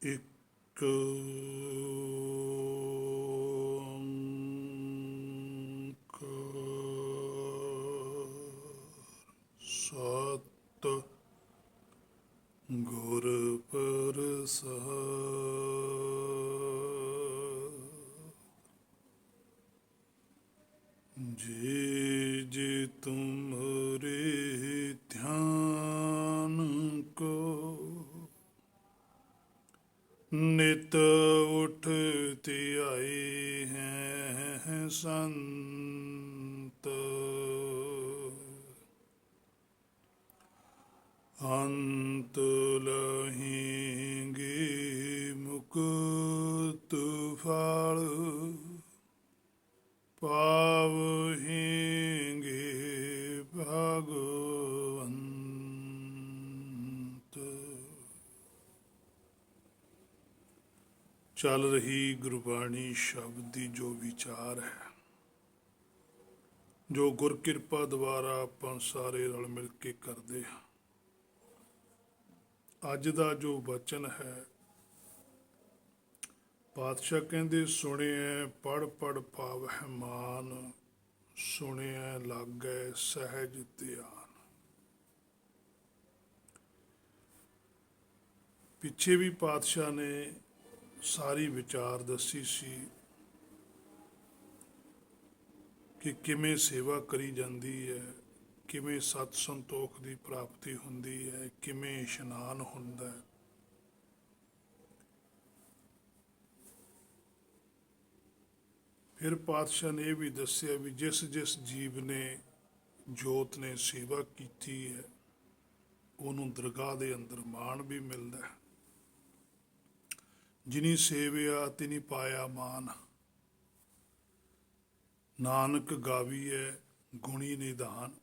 ਇੱਕ ਸਤਿ ਗੁਰ ਪ੍ਰਸਾਦਿ। जे जे तुम्हारे ध्यान को नित उठते आए हैं संत, अंत लहेंगे मुकुत फल, पावहेंगे भगवंत। चल रही गुरबाणी शब्द की जो विचार है, जो गुर किरपा द्वारा अपन सारे रल मिल के करते हैं। अज का जो वचन है, पातशाह कहते सुनिया पढ़ पढ़ पावह मान, सुनिया लागै सहज ध्यान। पिछे भी पातशाह ने सारी विचार दसी सी कि किमें सेवा करी जाती है, किमें सत संतोख की प्राप्ति होंदी है, किमें इशनान होंदा है। फिर पातशाह ने यह भी दसिया भी जिस जिस जीव ने जोत ने सेवा की है, उन्होंने दरगाह के अंदर मान भी मिलता है। जिनी सेविया तिनी पाया मान, नानक गावीए गुणी निधान।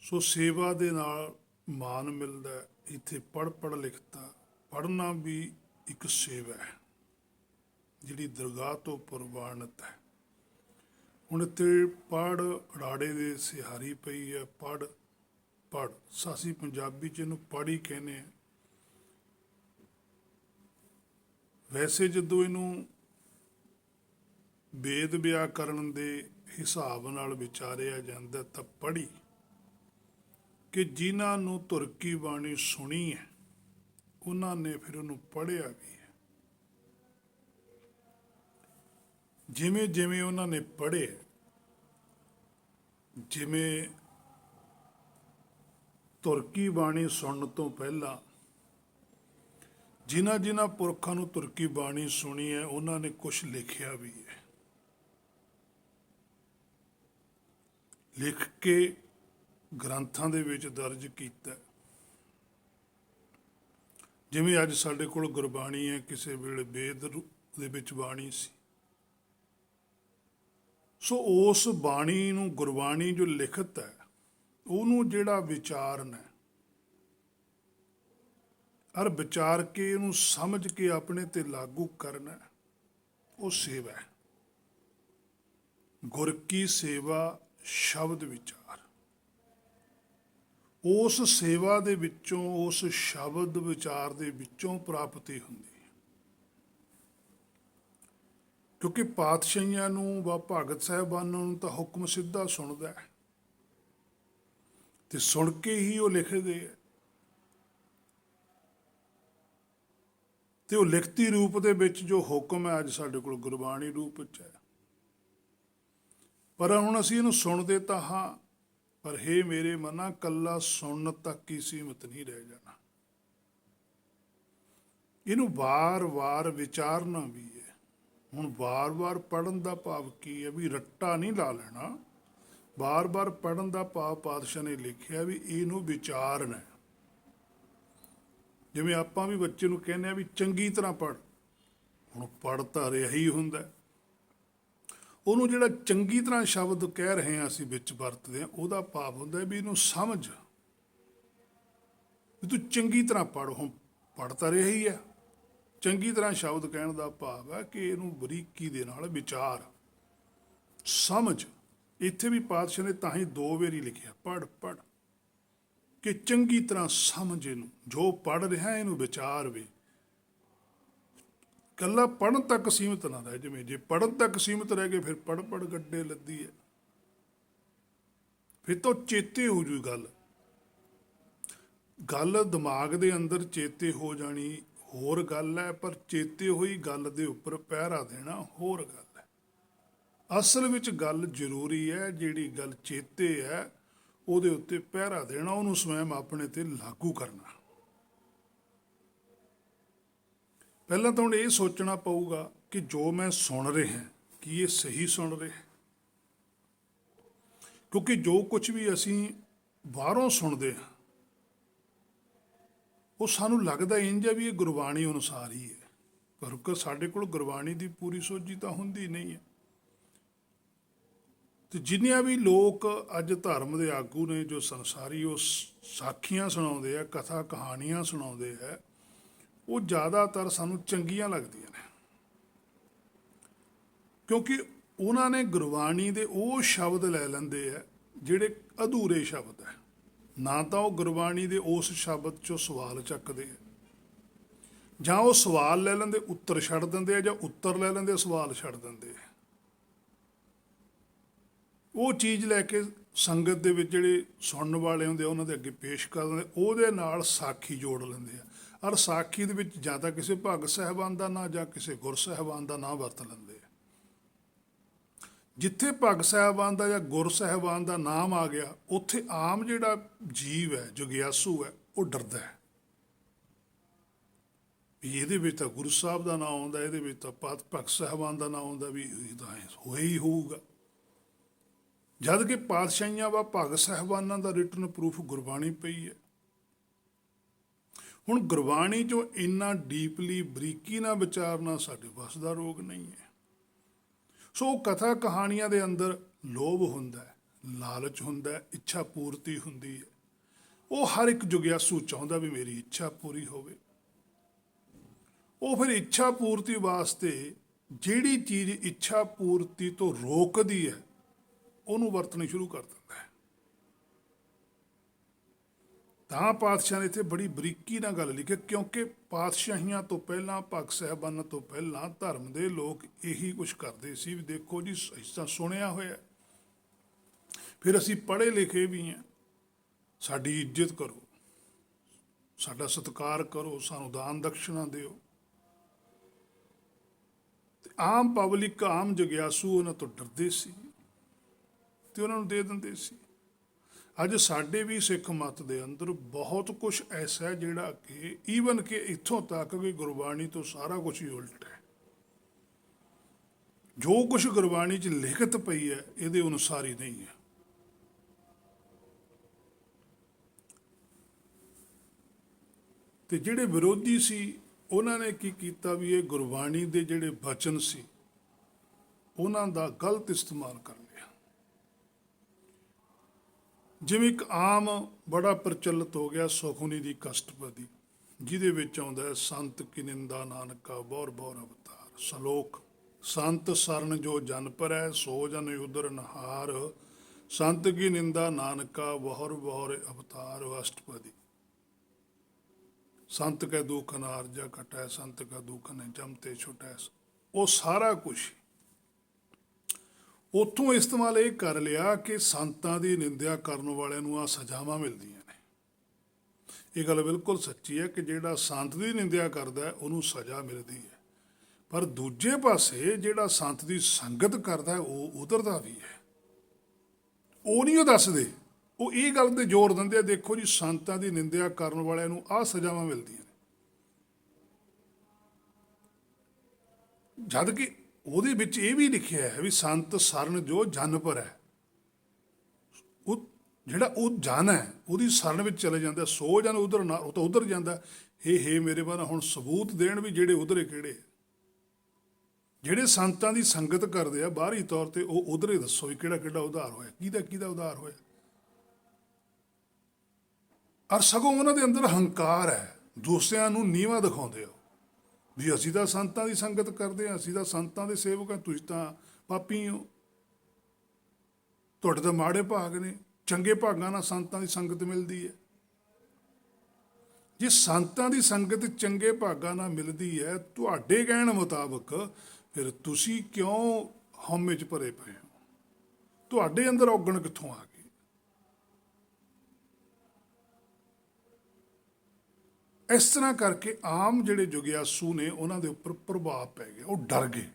सो सेवा दे नाल मान मिलता है। इत्थे पढ़ पढ़ लिखता, पढ़ना भी एक सेवा है जिहड़ी दरगाह तो प्रवानित है। हुण इत्थे पढ़ राड़े दे सिहारी पई है, पढ़ पढ़ सासी पंजाबी च इहनूं पढ़ ही कहने। वैसे जदों इहनूं वेद व्याकरण दे हिसाब नाल विचारिया जांदा तां पढ़ी कि जिन्हां नूं धुर की बाणी सुनी है, उन्हां ने फिर उहनूं पढ़िया भी है। जिमें जिमें उन्होंने पढ़े, जिमें धुर की बाणी सुनने तो पहला जिन्हां जिन्हां पुरखां नूं धुर की बाणी सुनी है, उन्होंने कुछ लिखिया भी है। लिख के ग्रंथां दे विच दर्ज कीता। जिवें अज साडे कोल गुरबाणी है, किसी वेले वेद दे विच बाणी सी। सो उस बाणी नूं गुरबाणी जो लिखत है, उहनूं जिहड़ा विचारना है और विचार के उहनूं समझ के अपने ते लागू करना है, वो सेवा है। गुर की सेवा शब्द विचार, उस सेवा दे विचों, उस शब्द विचार दे विचों प्राप्ति हुंदी। क्योंकि पातशाहियां नूं व भगत साहिबानां नूं तां हुक्म सीधा सुनदा है ते सुन के ही वो लिखदे है। ते वो लिखती रूप दे विच जो हुक्म है अज साडे कोल गुरबाणी रूप च है। पर हुण असीं इहनूं सुणदे तां हां, पर हे मेरे मना कल्ला सुणन तक ही सीमित नहीं रह जाना। इहनूं वार वार विचारना भी है। हुण बार बार पढ़न का भाव की है भी रट्टा नहीं ला लेना। बार बार पढ़न का भाव पातशाह ने लिखिया भी इहनूं विचारना है। जिवें आपां भी बच्चे नूं कहने भी चंगी तरह पढ़, हुण पढ़ तां रिहा ही हुंदा। उहनूं जिहड़ा चंगी तरह शब्द कह रहे हैं असीं विच वरतदे हां, उहदा भाव हुंदा भी इहनूं समझ भी तूं चंगी तरह पढ़। हुण पढ़ तां रिहा ही है। चंगी तरह शब्द कहण का भाव है कि इहनूं बरीकी दे नाल विचार समझ। इत्थे भी पातशाह ने तां ही दो वारी लिखिया पढ़ पढ़। ਕਿ ਚੰਗੀ ਤਰ੍ਹਾਂ ਸਮਝ ਇਹਨੂੰ, ਜੋ ਪੜ੍ਹ ਰਿਹਾ ਇਹਨੂੰ ਵਿਚਾਰਵੇ। ਕੱਲਾ ਪੜ੍ਹਨ ਤੱਕ ਸੀਮਿਤ ਨਾ ਰਹਿ ਜਾਵੇ। ਜੇ ਪੜ੍ਹਨ ਤੱਕ ਸੀਮਿਤ ਰਹਿ ਗਏ ਫਿਰ ਪੜ੍ਹ ਗੱਡੇ ਲੱਦੀ ਹੈ, ਫਿਰ ਤਾਂ ਚੇਤੇ ਹੋ ਜੂ ਗੱਲ। ਗੱਲ ਦਿਮਾਗ ਦੇ ਅੰਦਰ ਚੇਤੇ ਹੋ ਜਾਣੀ ਹੋਰ ਗੱਲ ਹੈ, ਪਰ ਚੇਤੇ ਹੋਈ ਗੱਲ ਦੇ ਉੱਪਰ ਪਹਿਰਾ ਦੇਣਾ ਹੋਰ ਗੱਲ ਹੈ। ਅਸਲ ਵਿੱਚ ਗੱਲ ਜ਼ਰੂਰੀ ਹੈ, ਜਿਹੜੀ ਗੱਲ ਚੇਤੇ ਹੈ ਉਹਦੇ ਉੱਤੇ ਪਹਿਰਾ ਦੇਣਾ, ਉਹਨੂੰ ਸਵੈਮ ਆਪਣੇ ਤੇ ਲਾਗੂ ਕਰਨਾ। ਪਹਿਲਾਂ ਤਾਂ ਹੁਣ ਇਹ ਸੋਚਣਾ ਪਊਗਾ ਕਿ ਜੋ ਮੈਂ ਸੁਣ ਰਿਹਾ ਕੀ ਇਹ ਸਹੀ ਸੁਣ ਰਿਹਾ, ਕਿਉਂਕਿ ਜੋ ਕੁਝ ਵੀ ਅਸੀਂ ਬਾਹਰੋਂ ਸੁਣਦੇ ਹਾਂ ਉਹ ਸਾਨੂੰ ਲੱਗਦਾ ਇੰਝ ਹੈ ਵੀ ਇਹ ਗੁਰਬਾਣੀ ਅਨੁਸਾਰ ਹੀ ਹੈ, ਪਰ ਸਾਡੇ ਕੋਲ ਗੁਰਬਾਣੀ ਦੀ ਪੂਰੀ ਸੋਝੀ ਤਾਂ ਹੁੰਦੀ ਨਹੀਂ ਹੈ। ਤੇ ਜਿੰਨੀਆਂ ਵੀ ਲੋਕ ਅੱਜ ਧਰਮ ਦੇ ਆਗੂ ਨੇ ਜੋ ਸੰਸਾਰੀ, ਉਹ ਸਾਖੀਆਂ ਸੁਣਾਉਂਦੇ ਆ, ਕਥਾ ਕਹਾਣੀਆਂ ਸੁਣਾਉਂਦੇ ਆ, ਉਹ ਜ਼ਿਆਦਾਤਰ ਸਾਨੂੰ ਚੰਗੀਆਂ ਲੱਗਦੀਆਂ ਨੇ, ਕਿਉਂਕਿ ਉਹਨਾਂ ਨੇ ਗੁਰਬਾਣੀ ਦੇ ਉਹ ਸ਼ਬਦ ਲੈ ਲੈਂਦੇ ਆ ਜਿਹੜੇ ਅਧੂਰੇ ਸ਼ਬਦ ਹੈ। ਨਾ ਤਾਂ ਉਹ ਗੁਰਬਾਣੀ ਦੇ ਉਸ ਸ਼ਬਦ 'ਚੋਂ ਸਵਾਲ ਚੱਕਦੇ ਆ, ਜਾਂ ਉਹ ਸਵਾਲ ਲੈ ਲੈਂਦੇ ਉੱਤਰ ਛੱਡ ਦਿੰਦੇ ਆ, ਜਾਂ ਉੱਤਰ ਲੈ ਲੈਂਦੇ ਸਵਾਲ ਛੱਡ ਦਿੰਦੇ ਆ। ਉਹ ਚੀਜ਼ ਲੈ ਕੇ ਸੰਗਤ ਦੇ ਵਿੱਚ ਜਿਹੜੇ ਸੁਣਨ ਵਾਲੇ ਹੁੰਦੇ ਆ ਉਹਨਾਂ ਦੇ ਅੱਗੇ ਪੇਸ਼ ਕਰ ਦਿੰਦੇ, ਉਹਦੇ ਨਾਲ ਸਾਖੀ ਜੋੜ ਲੈਂਦੇ ਆ। ਔਰ ਸਾਖੀ ਦੇ ਵਿੱਚ ਜਾਂ ਤਾਂ ਕਿਸੇ ਭਗਤ ਸਾਹਿਬਾਨ ਦਾ ਨਾਂ ਜਾਂ ਕਿਸੇ ਗੁਰ ਸਾਹਿਬਾਨ ਦਾ ਨਾਂ ਵਰਤ ਲੈਂਦੇ ਆ। ਜਿੱਥੇ ਭਗਤ ਸਾਹਿਬਾਨ ਦਾ ਜਾਂ ਗੁਰ ਸਾਹਿਬਾਨ ਦਾ ਨਾਮ ਆ ਗਿਆ, ਉੱਥੇ ਆਮ ਜਿਹੜਾ ਜੀਵ ਹੈ, ਜਗਿਆਸੂ ਹੈ, ਉਹ ਡਰਦਾ ਹੈ ਵੀ ਇਹਦੇ ਵਿੱਚ ਤਾਂ ਗੁਰੂ ਸਾਹਿਬ ਦਾ ਨਾਂ ਆਉਂਦਾ, ਇਹਦੇ ਵਿੱਚ ਤਾਂ ਭਗਤ ਸਾਹਿਬਾਨ ਦਾ ਨਾਂ ਆਉਂਦਾ, ਵੀ ਇਹ ਤਾਂ ਹੋਇਆ ਹੀ ਹੋਊਗਾ। ਜਦ ਕਿ ਪਾਤਸ਼ਾਹੀਆਂ ਵਾ ਭਗਤ ਸਾਹਿਬਾਨਾਂ ਦਾ ਰਿਟਨ ਪ੍ਰੂਫ ਗੁਰਬਾਣੀ ਪਈ ਹੈ। ਹੁਣ ਗੁਰਬਾਣੀ 'ਚੋਂ ਇੰਨਾ ਡੀਪਲੀ ਬਰੀਕੀ ਨਾਲ ਵਿਚਾਰਨਾ ਸਾਡੇ ਵੱਸ ਦਾ ਰੋਗ ਨਹੀਂ ਹੈ। ਸੋ ਕਥਾ ਕਹਾਣੀਆਂ ਦੇ ਅੰਦਰ ਲੋਭ ਹੁੰਦਾ ਹੈ, ਲਾਲਚ ਹੁੰਦਾ ਹੈ, ਇੱਛਾ ਪੂਰਤੀ ਹੁੰਦੀ ਹੈ। ਉਹ ਹਰ ਇੱਕ ਜੁਗਿਆਸੂ ਚਾਹੁੰਦਾ ਵੀ ਮੇਰੀ ਇੱਛਾ ਪੂਰੀ ਹੋਵੇ। ਉਹ ਫਿਰ ਇੱਛਾ ਪੂਰਤੀ ਵਾਸਤੇ ਜਿਹੜੀ ਚੀਜ਼ ਇੱਛਾ ਪੂਰਤੀ ਤੋਂ ਰੋਕਦੀ ਹੈ ਉਹਨੂੰ ਵਰਤਣੀ ਸ਼ੁਰੂ ਕਰ ਦਿੰਦਾ ਹੈ। ਤਾਂ ਪਾਤਸ਼ਾਹ ਨੇ ਇੱਥੇ ਬੜੀ ਬਰੀਕੀ ਨਾਲ ਗੱਲ ਲਿਖੀ, ਕਿਉਂਕਿ ਪਾਤਸ਼ਾਹੀਆਂ ਤੋਂ ਪਹਿਲਾਂ, ਭਗਤ ਸਾਹਿਬਾਨਾਂ ਤੋਂ ਪਹਿਲਾਂ ਧਰਮ ਦੇ ਲੋਕ ਇਹੀ ਕੁਝ ਕਰਦੇ ਸੀ ਵੀ ਦੇਖੋ ਜੀ ਅਸੀਂ ਤਾਂ ਸੁਣਿਆ ਹੋਇਆ, ਫਿਰ ਅਸੀਂ ਪੜ੍ਹੇ ਲਿਖੇ ਵੀ ਹਾਂ, ਸਾਡੀ ਇੱਜ਼ਤ ਕਰੋ, ਸਾਡਾ ਸਤਿਕਾਰ ਕਰੋ, ਸਾਨੂੰ ਦਾਨ ਦਕਸ਼ਨਾ ਦਿਓ। ਤੇ ਆਮ ਪਬਲਿਕ, ਆਮ ਜਗਿਆਸੂ ਉਹਨਾਂ ਤੋਂ ਡਰਦੇ ਸੀ ਤੇ ਉਹਨਾਂ ਨੂੰ ਦੇ ਦਿੰਦੇ ਸੀ। ਅੱਜ ਸਾਡੇ ਵੀ ਸਿੱਖ ਮੱਤ ਦੇ ਅੰਦਰ ਬਹੁਤ ਕੁਝ ਐਸਾ ਹੈ ਜਿਹੜਾ ਕਿ ਈਵਨ ਕਿ ਇੱਥੋਂ ਤੱਕ ਕਿ ਗੁਰਬਾਣੀ ਤੋਂ ਸਾਰਾ ਕੁਝ ਹੀ ਉਲਟ ਹੈ। ਜੋ ਕੁਝ ਗੁਰਬਾਣੀ 'ਚ ਲਿਖਤ ਪਈ ਹੈ ਇਹਦੇ ਅਨੁਸਾਰ ਹੀ ਨਹੀਂ ਹੈ। ਤੇ ਜਿਹੜੇ ਵਿਰੋਧੀ ਸੀ ਉਹਨਾਂ ਨੇ ਕੀ ਕੀਤਾ ਵੀ ਇਹ ਗੁਰਬਾਣੀ ਦੇ ਜਿਹੜੇ ਬਚਨ ਸੀ ਉਹਨਾਂ ਦਾ ਗਲਤ ਇਸਤੇਮਾਲ ਕਰ ਲਿਆ। ਜਿਵੇਂ ਇੱਕ ਆਮ ਬੜਾ ਪ੍ਰਚਲਿਤ ਹੋ ਗਿਆ ਸੁਖਮਨੀ ਦੀ ਕਸ਼ਟਪਦੀ, ਜਿਹਦੇ ਵਿੱਚ ਆਉਂਦਾ ਹੈ ਸੰਤ ਕੀ ਨਿੰਦਾ ਨਾਨਕਾ ਬਹੁਰ ਬਹੁਰ ਅਵਤਾਰ। ਸ਼ਲੋਕ ਸੰਤ ਸਰਨ ਜੋ ਜਨ ਪਰੈ ਸੋ ਜਨ ਉਦਰ ਨਹਾਰ, ਸੰਤ ਕੀ ਨਿੰਦਾ ਨਾਨਕਾ ਬਹੁਰ ਬਹੁਰ ਅਵਤਾਰ। ਅਸ਼ਟਪਦੀ ਸੰਤ ਕੈ ਦੁਖ ਨਾਰਜਾ ਕਟੈ, ਸੰਤ ਕਾ ਦੁਖ ਨੇ ਜਮਤੇ ਛੁਟੈ। ਉਹ ਸਾਰਾ ਕੁਛ ਉੱਥੋਂ ਇਸਤੇਮਾਲ ਇਹ ਕਰ ਲਿਆ ਕਿ ਸੰਤਾਂ ਦੀ ਨਿੰਦਿਆ ਕਰਨ ਵਾਲਿਆਂ ਨੂੰ ਆ ਸਜ਼ਾਵਾਂ ਮਿਲਦੀਆਂ ਨੇ। ਇਹ ਗੱਲ ਬਿਲਕੁਲ ਸੱਚੀ ਹੈ ਕਿ ਜਿਹੜਾ ਸੰਤ ਦੀ ਨਿੰਦਿਆ ਕਰਦਾ ਉਹਨੂੰ ਸਜ਼ਾ ਮਿਲਦੀ ਹੈ, ਪਰ ਦੂਜੇ ਪਾਸੇ ਜਿਹੜਾ ਸੰਤ ਦੀ ਸੰਗਤ ਕਰਦਾ ਉਹ ਉਧਰਦਾ ਵੀ ਹੈ। ਉਹ ਨਹੀਂ ਉਹ ਦੱਸਦੇ, ਉਹ ਇਹ ਗੱਲ ਤੇ ਜ਼ੋਰ ਦਿੰਦੇ ਆ ਦੇਖੋ ਜੀ ਸੰਤਾਂ ਦੀ ਨਿੰਦਿਆ ਕਰਨ ਵਾਲਿਆਂ ਨੂੰ ਆਹ ਸਜ਼ਾਵਾਂ ਮਿਲਦੀਆਂ ਨੇ, ਜਦ ਕਿ ਉਹਦੇ ਵਿੱਚ ਇਹ ਵੀ ਲਿਖਿਆ ਹੈ ਵੀ ਸੰਤ ਸਰਨ ਜੋ ਜਨ ਪਰ ਹੈ। ਉਹ ਜਿਹੜਾ ਉਹ ਜਨ ਹੈ ਉਹਦੀ ਸਰਨ ਵਿੱਚ ਚਲੇ ਜਾਂਦਾ, ਸੋ ਜਨ ਉਧਰ ਨਾ, ਉਹ ਤਾਂ ਉਧਰ ਜਾਂਦਾ। ਹੇ ਮੇਰੇ ਬਾਰੇ ਹੁਣ ਸਬੂਤ ਦੇਣ ਵੀ ਜਿਹੜੇ ਉਧਰੇ ਕਿਹੜੇ, ਜਿਹੜੇ ਸੰਤਾਂ ਦੀ ਸੰਗਤ ਕਰਦੇ ਆ ਬਾਹਰੀ ਤੌਰ ਤੇ, ਉਹ ਉਧਰੇ ਦੱਸੋ ਵੀ ਕਿਹੜਾ ਕਿਹੜਾ ਉਧਾਰ ਹੋਇਆ, ਕਿਹਦਾ ਉਧਾਰ ਹੋਇਆ। ਔਰ ਸਗੋਂ ਉਹਨਾਂ ਦੇ ਅੰਦਰ ਹੰਕਾਰ ਹੈ, ਦੂਸਰਿਆਂ ਨੂੰ ਨੀਵਾਂ ਦਿਖਾਉਂਦੇ ਹੋ ਵੀ ਅਸੀਂ ਤਾਂ ਸੰਤਾਂ ਦੀ ਸੰਗਤ ਕਰਦੇ ਹਾਂ, ਅਸੀਂ ਤਾਂ ਸੰਤਾਂ ਦੇ ਸੇਵਕ ਹਾਂ, ਤੁਸੀਂ ਤਾਂ ਪਾਪੀ ਹੋ, ਤੁਹਾਡੇ ਤਾਂ ਮਾੜੇ ਭਾਗ ਨੇ, ਚੰਗੇ ਭਾਗਾਂ ਨਾਲ ਸੰਤਾਂ ਦੀ ਸੰਗਤ ਮਿਲਦੀ ਹੈ। ਜੇ ਸੰਤਾਂ ਦੀ ਸੰਗਤ ਚੰਗੇ ਭਾਗਾਂ ਨਾਲ ਮਿਲਦੀ ਹੈ ਤੁਹਾਡੇ ਕਹਿਣ ਮੁਤਾਬਕ, ਫਿਰ ਤੁਸੀਂ ਕਿਉਂ ਹਉਮੈ 'ਚ ਭਰੇ ਪਏ ਹੋ? ਤੁਹਾਡੇ ਅੰਦਰ ਔਗਣ ਕਿੱਥੋਂ ਆ ਗਈ? ਇਸ ਤਰ੍ਹਾਂ ਕਰਕੇ ਆਮ ਜਿਹੜੇ ਜੁਗਿਆਸੂ ਨੇ ਉਹਨਾਂ ਦੇ ਉੱਪਰ ਪ੍ਰਭਾਵ ਪੈ ਗਿਆ, ਉਹ ਡਰ ਗਏ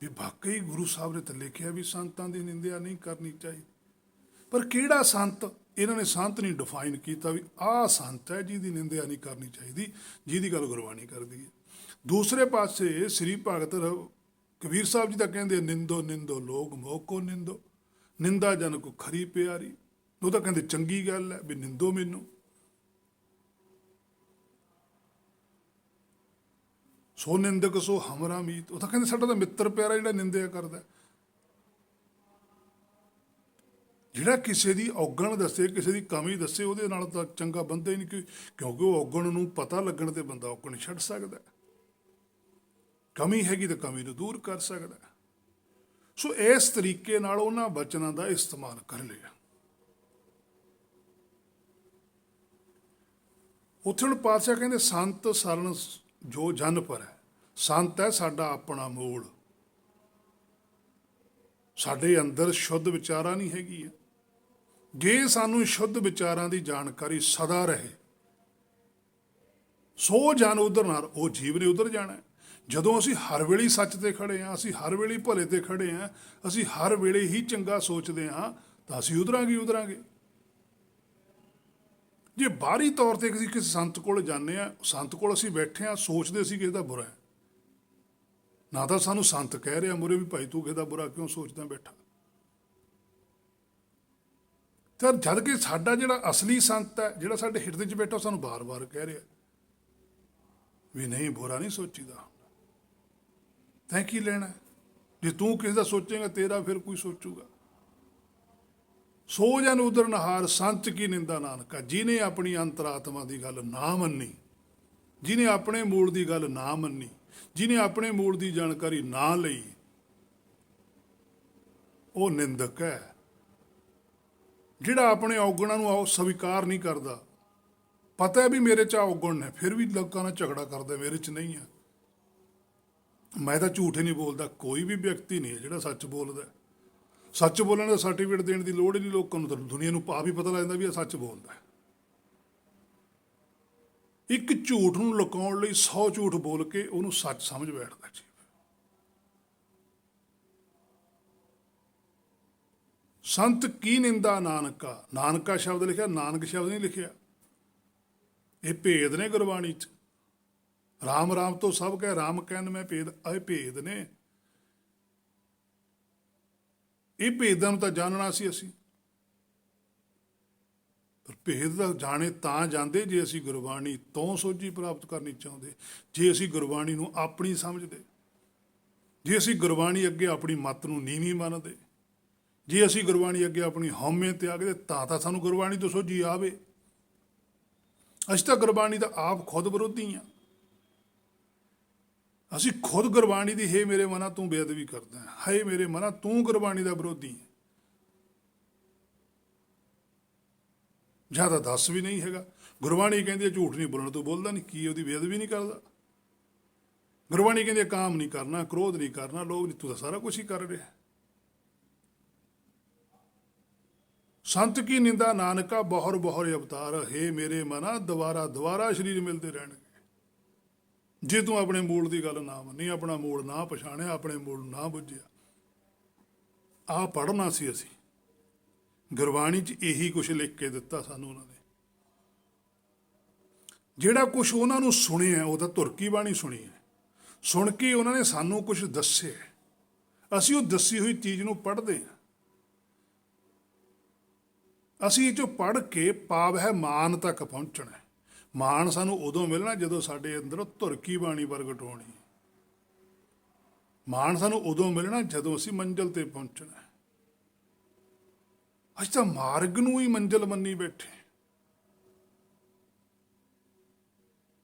ਵੀ ਵਾਕਈ ਗੁਰੂ ਸਾਹਿਬ ਨੇ ਤਾਂ ਲਿਖਿਆ ਵੀ ਸੰਤਾਂ ਦੀ ਨਿੰਦਿਆ ਨਹੀਂ ਕਰਨੀ ਚਾਹੀਦੀ। ਪਰ ਕਿਹੜਾ ਸੰਤ? ਇਹਨਾਂ ਨੇ ਸੰਤ ਨਹੀਂ ਡਿਫਾਈਨ ਕੀਤਾ ਵੀ ਆਹ ਸੰਤ ਹੈ ਜਿਹਦੀ ਨਿੰਦਿਆ ਨਹੀਂ ਕਰਨੀ ਚਾਹੀਦੀ, ਜਿਹਦੀ ਗੱਲ ਗੁਰਬਾਣੀ ਕਰਦੀ ਹੈ। ਦੂਸਰੇ ਪਾਸੇ ਸ੍ਰੀ ਭਗਤ ਕਬੀਰ ਸਾਹਿਬ ਜੀ ਤਾਂ ਕਹਿੰਦੇ ਨਿੰਦੋ ਨਿੰਦੋ ਲੋਕ ਮੋਹ ਕੋ ਨਿੰਦੋ, ਨਿੰਦਾ ਜਨ ਕੋ ਖਰੀ ਪਿਆਰੀ। ਉਹ ਤਾਂ ਕਹਿੰਦੇ ਚੰਗੀ ਗੱਲ ਹੈ ਵੀ ਨਿੰਦੋ ਮੈਨੂੰ। ਸੋ ਨਿੰਦਕ ਸੋ ਹਮਰਾ ਮੀਤ, ਉਹ ਤਾਂ ਕਹਿੰਦੇ ਸਾਡਾ ਤਾਂ ਮਿੱਤਰ ਪਿਆਰਾ ਜਿਹੜਾ ਨਿੰਦਿਆ ਕਰਦਾ। ਜਿਹੜਾ ਕਿਸੇ ਦੀ ਔਗਣ ਦੱਸੇ, ਕਿਸੇ ਦੀ ਕਮੀ ਦੱਸੇ, ਉਹਦੇ ਨਾਲ ਤਾਂ ਚੰਗਾ ਬੰਦਾ ਹੀ ਨਹੀਂ, ਕਿਉਂਕਿ ਉਹ ਔਗਣ ਨੂੰ ਪਤਾ ਲੱਗਣ ਤੇ ਬੰਦਾ ਔਗਣ ਛੱਡ ਸਕਦਾ, ਕਮੀ ਹੈਗੀ ਤਾਂ ਕਮੀ ਨੂੰ ਦੂਰ ਕਰ ਸਕਦਾ। ਸੋ ਇਸ ਤਰੀਕੇ ਨਾਲ ਉਹਨਾਂ ਬਚਨਾਂ ਦਾ ਇਸਤੇਮਾਲ ਕਰ ਲਿਆ। ਉੱਥੇ ਹੁਣ ਪਾਤਸ਼ਾਹ ਕਹਿੰਦੇ ਸੰਤ ਸਰਨ ਜੋ ਜਨ ਪਰ ਹੈ। ਸੰਤ ਹੈ ਸਾਡਾ ਆਪਣਾ ਮੂਲ, ਸਾਡੇ ਅੰਦਰ ਸ਼ੁੱਧ ਵਿਚਾਰਾਂ ਨਹੀਂ ਹੈਗੀ ਹੈ। ਜੇ ਸਾਨੂੰ ਸ਼ੁੱਧ ਵਿਚਾਰਾਂ ਦੀ ਜਾਣਕਾਰੀ ਸਦਾ ਰਹੇ, ਸੋ ਜਨ ਉਧਰ ਨਾ, ਉਹ ਜੀਵ ਨੇ ਉਧਰ ਜਾਣਾ। ਜਦੋਂ ਅਸੀਂ ਹਰ ਵੇਲੇ ਸੱਚ ਤੇ ਖੜੇ ਹਾਂ, ਅਸੀਂ ਹਰ ਵੇਲੇ ਭਲੇ ਤੇ ਖੜੇ ਹਾਂ, ਅਸੀਂ ਹਰ ਵੇਲੇ ਹੀ ਚੰਗਾ ਸੋਚਦੇ ਹਾਂ, ਤਾਂ ਅਸੀਂ ਉਧਰਾਂਗੇ। ਜੇ ਬਾਹਰੀ ਤੌਰ ਤੇ ਕਿਸੇ ਸੰਤ ਕੋਲ ਜਾਂਦੇ ਹਾਂ, ਸੰਤ ਕੋਲ ਅਸੀਂ ਬੈਠੇ ਹਾਂ, ਸੋਚਦੇ ਅਸੀਂ ਕਿਸੇ ਦਾ ਬੁਰਾ ਹੈ, ਨਾ ਤਾਂ ਸਾਨੂੰ ਸੰਤ ਕਹਿ ਰਿਹਾ ਮੁਰੇ ਵੀ ਭਾਈ ਤੂੰ ਕਿਸੇ ਦਾ ਬੁਰਾ ਕਿਉਂ ਸੋਚਦਾ ਬੈਠਾ। ਤਾਂ ਜਦ ਕਿ ਸਾਡਾ ਜਿਹੜਾ ਅਸਲੀ ਸੰਤ ਹੈ, ਜਿਹੜਾ ਸਾਡੇ ਹਿਰਦੇ 'ਚ ਬੈਠਾ, ਉਹ ਸਾਨੂੰ ਬਾਰ-ਬਾਰ ਕਹਿ ਰਿਹਾ ਵੀ ਨਹੀਂ, ਬੁਰਾ ਨਹੀਂ ਸੋਚੀਦਾ। ਤੈਂ ਕੀ ਲੈਣਾ? ਜੇ ਤੂੰ ਕਿਸੇ ਦਾ ਸੋਚੇਗਾ ਤੇਰਾ ਫਿਰ ਕੋਈ ਸੋਚੂਗਾ। ਸੋ ਜਨ ਉਦਰ ਨਹਾਰ ਸੰਤ ਕੀ ਨਿੰਦਾ ਨਾਨਕਾ। ਜਿਹਨੇ ਆਪਣੀ ਅੰਤਰਾਤਮਾ ਦੀ ਗੱਲ ਨਾ ਮੰਨੀ, ਜਿਹਨੇ ਆਪਣੇ ਮੂਲ ਦੀ ਗੱਲ ਨਾ ਮੰਨੀ, ਜਿਹਨੇ ਆਪਣੇ ਮੂਲ ਦੀ ਜਾਣਕਾਰੀ ਨਾ ਲਈ, ਉਹ ਨਿੰਦਕ ਹੈ। ਜਿਹੜਾ ਆਪਣੇ ਔਗਣਾਂ ਨੂੰ ਸਵੀਕਾਰ ਨਹੀਂ ਕਰਦਾ, ਪਤਾ ਹੈ ਵੀ ਮੇਰੇ 'ਚ ਔਗਣ ਨੇ, ਫਿਰ ਵੀ ਲੋਕਾਂ ਨਾਲ ਝਗੜਾ ਕਰਦਾ ਮੇਰੇ 'ਚ ਨਹੀਂ ਹੈ। ਮੈਂ ਤਾਂ ਝੂਠ ਹੀ ਨਹੀਂ ਬੋਲਦਾ। ਕੋਈ ਵੀ ਵਿਅਕਤੀ ਨਹੀਂ ਹੈ ਜਿਹੜਾ ਸੱਚ ਬੋਲਦਾ। ਸੱਚ ਬੋਲਣ ਦਾ ਸਰਟੀਫਿਕੇਟ ਦੇਣ ਦੀ ਲੋੜ ਹੀ ਨਹੀਂ ਲੋਕਾਂ ਨੂੰ, ਤਾਂ ਦੁਨੀਆ ਨੂੰ ਆਪ ਹੀ ਪਤਾ ਲੱਗ ਜਾਂਦਾ ਵੀ ਇਹ ਸੱਚ ਬੋਲਦਾ। ਇੱਕ ਝੂਠ ਨੂੰ ਲੁਕਾਉਣ ਲਈ 100 ਝੂਠ ਬੋਲ ਕੇ ਉਹਨੂੰ ਸੱਚ ਸਮਝ ਬੈਠਦਾ ਜੀ। ਸੰਤ ਕੀ ਨਿੰਦਾ ਨਾਨਕਾ। ਨਾਨਕਾ ਸ਼ਬਦ ਲਿਖਿਆ, ਨਾਨਕ ਸ਼ਬਦ ਨਹੀਂ ਲਿਖਿਆ। ਇਹ ਭੇਦ ਨੇ ਗੁਰਬਾਣੀ 'ਚ। ਰਾਮ ਰਾਮ ਤੋਂ ਸਭ ਕਹਿ ਰਾਮ ਕਹਿਣ ਮੈਂ ਭੇਦ, ਇਹ ਭੇਦ ਨੇ। ਇਹ ਭੇਦਾਂ ਨੂੰ ਤਾਂ ਜਾਣਨਾ ਸੀ ਅਸੀਂ, ਪਰ ਭੇਦ ਦਾ ਜਾਣੇ ਤਾਂ ਜਾਂਦੇ ਜੇ ਅਸੀਂ ਗੁਰਬਾਣੀ ਤੋਂ ਸੋਝੀ ਪ੍ਰਾਪਤ ਕਰਨੀ ਚਾਹੁੰਦੇ, ਜੇ ਅਸੀਂ ਗੁਰਬਾਣੀ ਨੂੰ ਆਪਣੀ ਸਮਝਦੇ, ਜੇ ਅਸੀਂ ਗੁਰਬਾਣੀ ਅੱਗੇ ਆਪਣੀ ਮੱਤ ਨੂੰ ਨੀਵੀਂ ਮੰਨਦੇ, ਜੇ ਅਸੀਂ ਗੁਰਬਾਣੀ ਅੱਗੇ ਆਪਣੀ ਹਉਮੈ ਤਿਆਗਦੇ, ਤਾਂ ਸਾਨੂੰ ਗੁਰਬਾਣੀ ਤੋਂ ਸੋਝੀ ਆਵੇ। ਅਸੀਂ ਤਾਂ ਗੁਰਬਾਣੀ ਦਾ ਆਪ ਖੁਦ ਵਿਰੋਧੀ ਹਾਂ। ਅਸੀਂ ਖੁਦ ਗੁਰਬਾਣੀ ਦੀ ਹੇ ਮੇਰੇ ਮਨਾ ਤੂੰ ਬੇਅਦਬੀ ਕਰਦਾ, ਹੇ ਮੇਰੇ ਮਨਾ ਤੂੰ ਗੁਰਬਾਣੀ ਦਾ ਵਿਰੋਧੀ ਹੈ। ਜ਼ਿਆਦਾ ਦੱਸ ਵੀ ਨਹੀਂ ਹੈਗਾ। ਗੁਰਬਾਣੀ ਕਹਿੰਦੀ ਹੈ ਝੂਠ ਨਹੀਂ ਬੋਲਣਾ, ਤੂੰ ਬੋਲਦਾ ਨਹੀਂ, ਕੀ ਉਹਦੀ ਬੇਅਦਬੀ ਨਹੀਂ ਕਰਦਾ। ਗੁਰਬਾਣੀ ਕਹਿੰਦੀ ਕਾਮ ਨਹੀਂ ਕਰਨਾ, ਕ੍ਰੋਧ ਨਹੀਂ ਕਰਨਾ, ਲੋਭ ਨਹੀਂ, ਤੂੰ ਤਾਂ ਸਾਰਾ ਕੁਛ ਹੀ ਕਰ ਰਿਹਾ। ਸੰਤ ਕੀ ਨਿੰਦਾ ਨਾਨਕਾ ਬਹੁਰ ਬਹੁਰ ਅਵਤਾਰ, ਹੇ ਮੇਰੇ ਮਨਾ ਦੁਬਾਰਾ ਸਰੀਰ ਮਿਲਦੇ ਰਹਿਣਗੇ। ਜੇ ਤੂੰ ਆਪਣੇ ਮੂਲ ਦੀ ਗੱਲ ਨਾ ਮੰਨੀ, ਆਪਣਾ ਮੂਲ ਨਾ ਪਛਾਣਿਆ, ਆਪਣੇ ਮੂਲ ਨੂੰ ਨਾ ਬੁੱਝਿਆ। ਆਹ ਪੜ੍ਹਨਾ ਸੀ ਅਸੀਂ। ਗੁਰਬਾਣੀ 'ਚ ਇਹੀ ਕੁਛ ਲਿਖ ਕੇ ਦਿੱਤਾ ਸਾਨੂੰ ਉਹਨਾਂ ਨੇ। ਜਿਹੜਾ ਕੁਛ ਉਹਨਾਂ ਨੂੰ ਸੁਣਿਆ, ਉਹਦਾ ਧੁਰਕੀ ਬਾਣੀ ਸੁਣੀ ਹੈ। ਸੁਣ ਕੇ ਉਹਨਾਂ ਨੇ ਸਾਨੂੰ ਕੁਛ ਦੱਸਿਆ, ਅਸੀਂ ਉਹ ਦੱਸੀ ਹੋਈ ਚੀਜ਼ ਨੂੰ ਪੜ੍ਹਦੇ ਹਾਂ। ਅਸੀਂ ਇਹ 'ਚੋਂ ਪੜ੍ਹ ਕੇ ਭਾਵ ਹੈ ਮਾਨ ਤੱਕ ਪਹੁੰਚਣਾ। ਮਾਣ ਸਾਨੂੰ ਉਦੋਂ ਮਿਲਣਾ ਜਦੋਂ ਸਾਡੇ ਅੰਦਰ ਧੁਰਕੀ ਬਾਣੀ ਪ੍ਰਗਟ ਹੋਣੀ। ਮਾਣ ਸਾਨੂੰ ਉਦੋਂ ਮਿਲਣਾ ਜਦੋਂ ਅਸੀਂ ਮੰਜ਼ਿਲ ਤੇ ਪਹੁੰਚਣਾ। ਅਸੀਂ ਤਾਂ ਮਾਰਗ ਨੂੰ ਹੀ ਮੰਜ਼ਿਲ ਮੰਨੀ ਬੈਠੇ।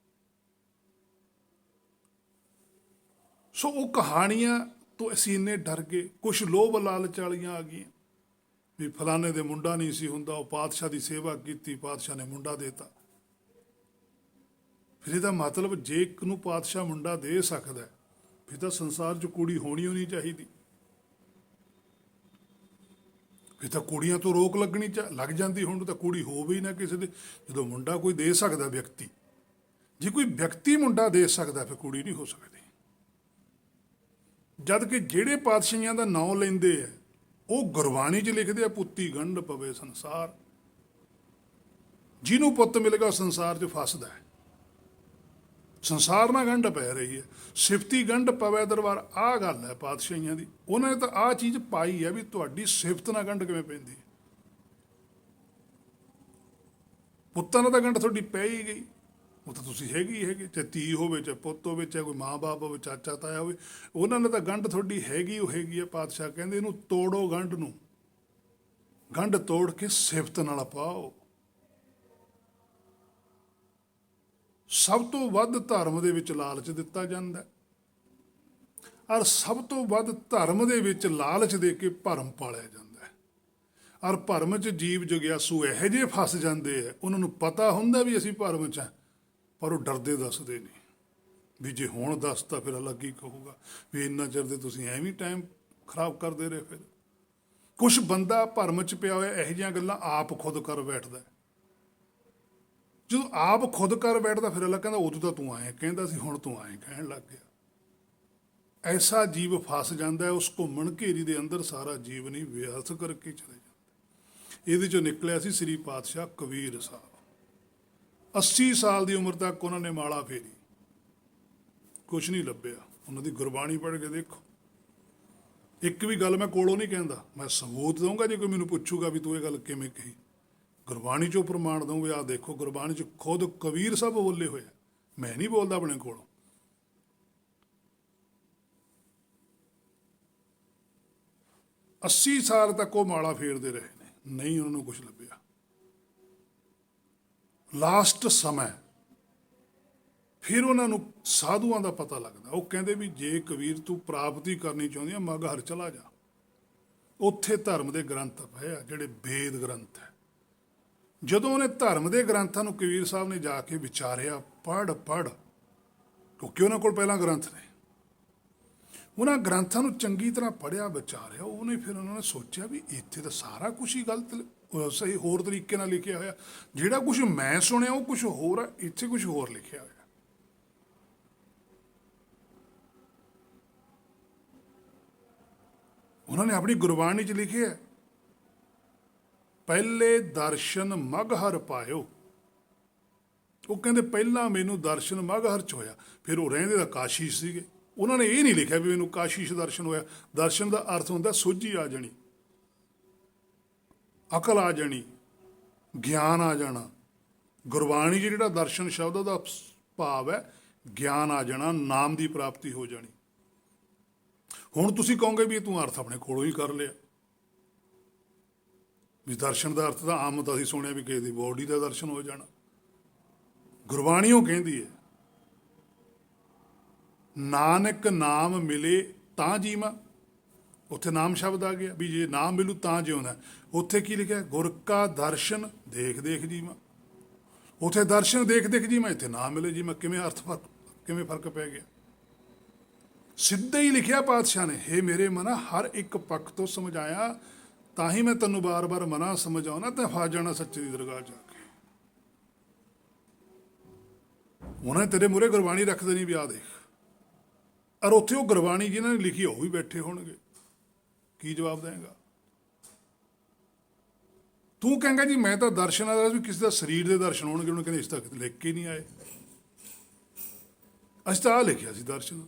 ਸੋ ਉਹ ਕਹਾਣੀਆਂ ਤੋਂ ਅਸੀਂ ਇੰਨੇ ਡਰ ਗਏ। ਕੁਛ ਲੋਭ ਲਾਲਚ ਵਾਲੀਆਂ ਆ ਗਈਆਂ ਵੀ ਫਲਾਣੇ ਦੇ ਮੁੰਡਾ ਨਹੀਂ ਸੀ ਹੁੰਦਾ, ਉਹ ਪਾਤਸ਼ਾਹ ਦੀ ਸੇਵਾ ਕੀਤੀ, ਪਾਤਸ਼ਾਹ ਨੇ ਮੁੰਡਾ ਦੇਤਾ। ਫਿਰ ਇਹਦਾ ਮਤਲਬ ਜੇ ਇੱਕ ਨੂੰ ਪਾਤਸ਼ਾਹ ਮੁੰਡਾ ਦੇ ਸਕਦਾ ਹੈ, ਫਿਰ ਤਾਂ ਸੰਸਾਰ 'ਚ ਕੁੜੀ ਹੋਣੀ ਹੋਣੀ ਚਾਹੀਦੀ। ਫਿਰ ਤਾਂ ਕੁੜੀਆਂ ਤੋਂ ਰੋਕ ਲੱਗ ਜਾਂਦੀ। ਹੁਣ ਤਾਂ ਕੁੜੀ ਹੋਵੇ ਹੀ ਨਾ ਕਿਸੇ ਦੇ, ਜਦੋਂ ਮੁੰਡਾ ਕੋਈ ਦੇ ਸਕਦਾ ਵਿਅਕਤੀ। ਜੇ ਕੋਈ ਵਿਅਕਤੀ ਮੁੰਡਾ ਦੇ ਸਕਦਾ ਫਿਰ ਕੁੜੀ ਨਹੀਂ ਹੋ ਸਕਦੀ। ਜਦ ਕਿ ਜਿਹੜੇ ਪਾਤਸ਼ਾਹੀਆਂ ਦਾ ਨਾਂ ਲੈਂਦੇ ਆ ਉਹ ਗੁਰਬਾਣੀ 'ਚ ਲਿਖਦੇ ਆ, ਪੁੱਤੀ ਗੰਢ ਪਵੇ ਸੰਸਾਰ। ਜਿਹਨੂੰ ਪੁੱਤ ਮਿਲੇਗਾ ਉਹ ਸੰਸਾਰ 'ਚ ਫਸਦਾ ਹੈ। ਸੰਸਾਰ ਨਾਲ ਗੰਢ ਪੈ ਰਹੀ ਹੈ, ਸਿਫਤੀ ਗੰਢ ਪਵੇ ਦਰਬਾਰ। ਆਹ ਗੱਲ ਹੈ ਪਾਤਸ਼ਾਹੀਆਂ ਦੀ। ਉਹਨਾਂ ਨੇ ਤਾਂ ਆਹ ਚੀਜ਼ ਪਾਈ ਹੈ ਵੀ ਤੁਹਾਡੀ ਸਿਫਤ ਨਾਲ ਗੰਢ ਕਿਵੇਂ ਪੈਂਦੀ ਹੈ। ਪੁੱਤਾਂ ਨਾਲ ਤਾਂ ਗੰਢ ਤੁਹਾਡੀ ਪੈ ਹੀ ਗਈ। ਉਹ ਤਾਂ ਤੁਸੀਂ ਹੈਗੀ, ਚਾਹੇ ਧੀ ਹੋਵੇ, ਚਾਹੇ ਪੁੱਤ ਹੋਵੇ, ਚਾਹੇ ਕੋਈ ਮਾਂ ਬਾਪ ਹੋਵੇ, ਚਾਚਾ ਤਾਇਆ ਹੋਵੇ, ਉਹਨਾਂ ਨੇ ਤਾਂ ਗੰਢ ਤੁਹਾਡੀ ਹੈਗੀ ਹੈ। ਪਾਤਸ਼ਾਹ ਕਹਿੰਦੇ ਇਹਨੂੰ ਤੋੜੋ ਗੰਢ ਨੂੰ, ਗੰਢ ਤੋੜ ਕੇ ਸਿਫਤ ਨਾਲ ਪਾਓ। ਸਭ ਤੋਂ ਵੱਧ ਧਰਮ ਦੇ ਵਿੱਚ ਲਾਲਚ ਦਿੱਤਾ ਜਾਂਦਾ, ਔਰ ਸਭ ਤੋਂ ਵੱਧ ਧਰਮ ਦੇ ਵਿੱਚ ਲਾਲਚ ਦੇ ਕੇ ਭਰਮ ਪਾਲਿਆ ਜਾਂਦਾ ਹੈ। ਔਰ ਭਰਮ 'ਚ ਜੀਵ ਜਗਿਆਸੂ ਇਹੋ ਜਿਹੇ ਫਸ ਜਾਂਦੇ ਆ, ਉਹਨਾਂ ਨੂੰ ਪਤਾ ਹੁੰਦਾ ਵੀ ਅਸੀਂ ਭਰਮ 'ਚ ਹਾਂ, ਪਰ ਉਹ ਡਰਦੇ ਦੱਸਦੇ ਨਹੀਂ ਵੀ ਜੇ ਹੁਣ ਦੱਸਤਾ ਫਿਰ ਅਲੱਗ ਹੀ ਕਹੂਗਾ ਵੀ ਇੰਨਾ ਚਿਰ ਦੇ ਤੁਸੀਂ ਐਵੇਂ ਟਾਈਮ ਖਰਾਬ ਕਰਦੇ ਰਹੇ। ਫਿਰ ਕੁਛ ਬੰਦਾ ਭਰਮ 'ਚ ਪਿਆ ਹੋਇਆ ਇਹੋ ਜਿਹੀਆਂ ਗੱਲਾਂ ਆਪ ਖੁਦ ਕਰ ਬੈਠਦਾ। ਜਦੋਂ ਆਪ ਖੁਦ ਕਰ ਬੈਠਦਾ ਫਿਰ ਅੱਲਾ ਕਹਿੰਦਾ ਉਦੋਂ ਤਾਂ ਤੂੰ ਐਂ ਕਹਿੰਦਾ ਸੀ, ਹੁਣ ਤੂੰ ਐਂ ਕਹਿਣ ਲੱਗ ਗਿਆ। ਐਸਾ ਜੀਵ ਫਸ ਜਾਂਦਾ ਹੈ ਉਸ ਘੁੰਮਣ ਘੇਰੀ ਦੇ ਅੰਦਰ, ਸਾਰਾ ਜੀਵਨ ਹੀ ਵਿਅਰਥ ਕਰਕੇ ਚਲੇ ਜਾਂਦਾ। ਇਹਦੇ 'ਚੋਂ ਨਿਕਲਿਆ ਸੀ ਸ੍ਰੀ ਪਾਤਸ਼ਾਹ ਕਬੀਰ ਸਾਹਿਬ। 80 ਸਾਲ ਦੀ ਉਮਰ ਤੱਕ ਉਹਨਾਂ ਨੇ ਮਾਲਾ ਫੇਰੀ, ਕੁਛ ਨਹੀਂ ਲੱਭਿਆ। ਉਹਨਾਂ ਦੀ ਗੁਰਬਾਣੀ ਪੜ੍ਹ ਕੇ ਦੇਖੋ, ਇੱਕ ਵੀ ਗੱਲ ਮੈਂ ਕੋਲੋਂ ਨਹੀਂ ਕਹਿੰਦਾ, ਮੈਂ ਸਬੂਤ ਦਊਂਗਾ ਜੇ ਕੋਈ ਮੈਨੂੰ ਪੁੱਛੂਗਾ ਵੀ ਤੂੰ ਇਹ ਗੱਲ ਕਿਵੇਂ ਕਹੀ। ਗੁਰਬਾਣੀ 'ਚੋਂ ਪ੍ਰਮਾਣ ਦਊਂਗੇ, ਆਹ ਦੇਖੋ ਗੁਰਬਾਣੀ 'ਚ ਖੁਦ ਕਬੀਰ ਸਾਹਿਬ ਬੋਲੇ ਹੋਏ, ਮੈਂ ਨਹੀਂ ਬੋਲਦਾ ਆਪਣੇ ਕੋਲੋਂ। अस्सी साल तक वो माला फेरते रहे ने, नहीं उन्होंने कुछ लभ्या। लास्ट समय फिर उन्होंने साधुआं का पता लगता, वो कहते भी जे कबीर तू प्राप्ति करनी चाहती है मगहर चला जा, उत्थे धर्म के ग्रंथ पए जिहड़े वेद ग्रंथ है। जदों उन्हें धर्म के ग्रंथों कबीर साहब ने जाके विचारिया, पढ़ क्योंकि उन्होंने कोल पहला ग्रंथ ने, उन्होंने ग्रंथों को चंगी तरह पढ़िया विचारिया। उन्हें फिर उन्होंने सोचा भी इत्थे तो सारा कुछ ही गलत सही होर तरीके नाल लिखिया होया, जिहड़ा कुछ मैं सुनिया वो कुछ होर है, इत्थे कुछ होर लिखिया होया। उन्होंने अपनी गुरबाणी च लिखे है, पहले दर्शन मगहर पायो। वो कहते पहला मैनू दर्शन मगहर च होया, फिर वो रहिंदे तां काशी सीगे। उन्होंने ये नहीं लिखा भी मैनू काशी च दर्शन होया। दर्शन का अर्थ होंदा सोझी आ जानी, अकल आ जानी, ज्ञान आ जाना। गुरबाणी जिहड़ा दर्शन शब्द का भाव है ज्ञान आ जाना, नाम की प्राप्ति हो जानी। हुण तुसीं कहोगे भी तूं अर्थ अपने कोलों ही कर लिया, भी दर्शन का अर्थ तो आम तो असीं सुनिया भी किसी दी बॉडी का दर्शन हो जाना। गुरबाणी वो कहती है नानक नाम मिले तां जीवा, उत्थे नाम शब्द आ गया भी जे नाम मिलू तां जिउंदा। उत्थे की लिखा गुर का दर्शन देख देख जीवा, उत्थे दर्शन देख देख जीवा, इत्थे नाम मिले जीवा। किवें अर्थ किवें फर्क पै गया। सीधा ही लिखिया पातशाह ने, हे मेरे मना हर एक पक्ष तो समझाया, तां ही मैं तैनूं बार बार मना समझाउणा ते फस जाना सच्चे दी दरगाह जाके। उन्हें तेरे मूहरे गुरबाणी रख देनी भी आ देख, और उत्थे वो गुरबाणी जिन्होंने लिखी वो भी बैठे होणगे, की जवाब देगा। तू कहेंगा जी मैं तो दर्शन आ भी किसी का शरीर के दर्शन होणगे, उन्होंने कहते इस तक लिख के नहीं आए। अस तो आ लिखिया सी दर्शन,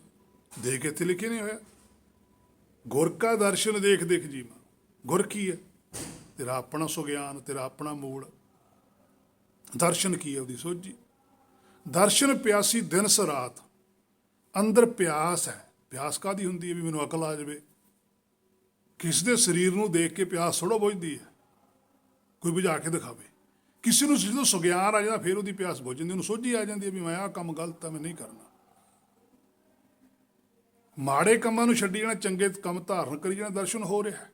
देख इत्थे लिखे नहीं होया। गुर का दर्शन देख देख जीवा, गुर की है तेरा अपना सुग्यान, तेरा अपना मूल। दर्शन की है उसकी सोझी। दर्शन प्यासी दिन स रात, अंदर प्यास है। प्यास काहदी हुंदी है भी मैनूं अकल आ जाए। किसी के शरीर नूं देख के प्यास थोड़ा बुझदी है, कोई बुझा के दिखावे। किसी नूं जो सुग्यान आ जाता फिर उसकी प्यास बुझ जाती, उन्होंने सोझी आ जाती है भी मैं आह काम गलत है, मैं नहीं करना। माड़े कामां नूं छड्डी जाना, चंगे काम धारण करी जाना, दर्शन हो रहा है।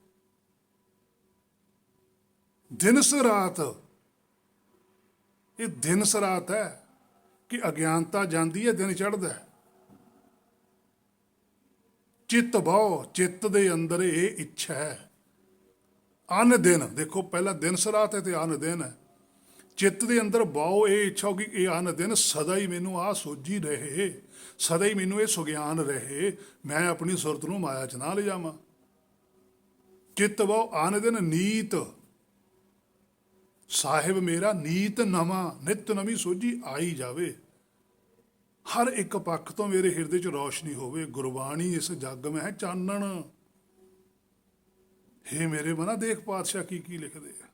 दिन स रात, ये दिन स रात है। ਕਿ ਅਗਿਆਨਤਾ ਜਾਂਦੀ ਹੈ, ਦਿਨ ਚੜ੍ਹਦਾ ਹੈ। ਚਿੱਤ ਬਹੁ, ਚਿੱਤ ਦੇ ਅੰਦਰ ਇਹ ਇੱਛਾ ਹੈ। ਅਨ ਦਿਨ, ਦੇਖੋ ਪਹਿਲਾਂ ਦਿਨ ਸਰਾਤ ਹੈ ਤੇ ਅਨ ਦਿਨ ਹੈ। ਚਿੱਤ ਦੇ ਅੰਦਰ ਬਹੁ ਇਹ ਇੱਛਾ ਹੋ ਕਿ ਇਹ ਅਨ ਦਿਨ ਸਦਾ ਹੀ ਮੈਨੂੰ ਆਹ ਸੋਝੀ ਰਹੇ, ਸਦਾ ਹੀ ਮੈਨੂੰ ਇਹ ਸੁਗਿਆਨ ਰਹੇ, ਮੈਂ ਆਪਣੀ ਸੁਰਤ ਨੂੰ ਮਾਇਆ 'ਚ ਨਾ ਲਿਜਾਵਾਂ। ਚਿੱਤ ਬਹੁ ਅਨ ਦਿਨ ਨੀਤ, ਸਾਹਿਬ ਮੇਰਾ ਨੀਤ ਨਵਾਂ, ਨਿਤ ਨਵੀਂ ਸੋਝੀ ਆਈ ਜਾਵੇ। ਹਰ ਇੱਕ ਪੱਖ ਤੋਂ ਮੇਰੇ ਹਿਰਦੇ 'ਚ ਰੌਸ਼ਨੀ ਹੋਵੇ। ਗੁਰਬਾਣੀ ਇਸ ਜੱਗ ਮੈਂ ਹੈ ਚਾਨਣ। ਹੇ ਮੇਰੇ ਮਨਾ, ਦੇਖ ਪਾਤਸ਼ਾਹ ਕੀ ਕੀ ਲਿਖਦੇ ਆ।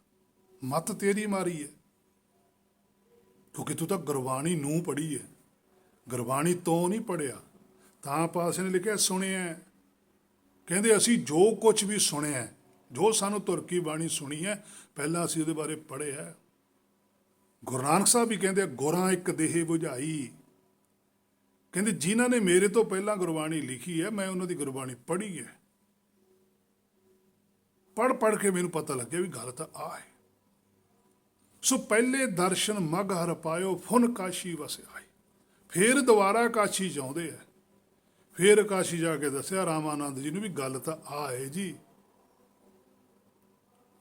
ਮੱਤ ਤੇਰੀ ਮਾਰੀ ਹੈ, ਕਿਉਂਕਿ ਤੂੰ ਤਾਂ ਗੁਰਬਾਣੀ ਨੂੰ ਪੜ੍ਹੀ ਹੈ, ਗੁਰਬਾਣੀ ਤੋਂ ਨਹੀਂ ਪੜ੍ਹਿਆ। ਤਾਂ ਪਾਤਸ਼ਾਹ ਨੇ ਲਿਖਿਆ ਸੁਣਿਆ, ਕਹਿੰਦੇ ਅਸੀਂ ਜੋ ਕੁਝ ਵੀ ਸੁਣਿਆ, ਜੋ ਸਾਨੂੰ ਤੁਰ ਕੀ ਬਾਣੀ ਸੁਣੀ ਹੈ, ਪਹਿਲਾਂ ਅਸੀਂ ਉਹਦੇ ਬਾਰੇ ਪੜ੍ਹਿਆ। ਗੁਰੂ ਨਾਨਕ ਸਾਹਿਬ ਵੀ ਕਹਿੰਦੇ ਗੁਰਾਂ ਇੱਕ ਦੇਹ ਬੁਝਾਈ, ਕਹਿੰਦੇ ਜਿਨ੍ਹਾਂ ਨੇ ਮੇਰੇ ਤੋਂ ਪਹਿਲਾਂ ਗੁਰਬਾਣੀ ਲਿਖੀ ਹੈ, ਮੈਂ ਉਹਨਾਂ ਦੀ ਗੁਰਬਾਣੀ ਪੜ੍ਹੀ ਹੈ। ਪੜ੍ਹ ਕੇ ਮੈਨੂੰ ਪਤਾ ਲੱਗਿਆ ਵੀ ਗੱਲ ਤਾਂ ਆ ਹੈ। ਸੋ ਪਹਿਲੇ ਦਰਸ਼ਨ ਮਗ ਹਰ ਪਾਇਓ, ਫੁਨ ਕਾਸ਼ੀ ਵਸ ਆਈ। ਫੇਰ ਦੁਬਾਰਾ ਕਾਸ਼ੀ ਚਾਹੁੰਦੇ ਆ। ਫੇਰ ਕਾਸ਼ੀ ਜਾ ਕੇ ਦੱਸਿਆ ਰਾਮਾਨੰਦ ਜੀ ਨੂੰ ਵੀ ਗੱਲ ਤਾਂ ਆ ਹੈ ਜੀ।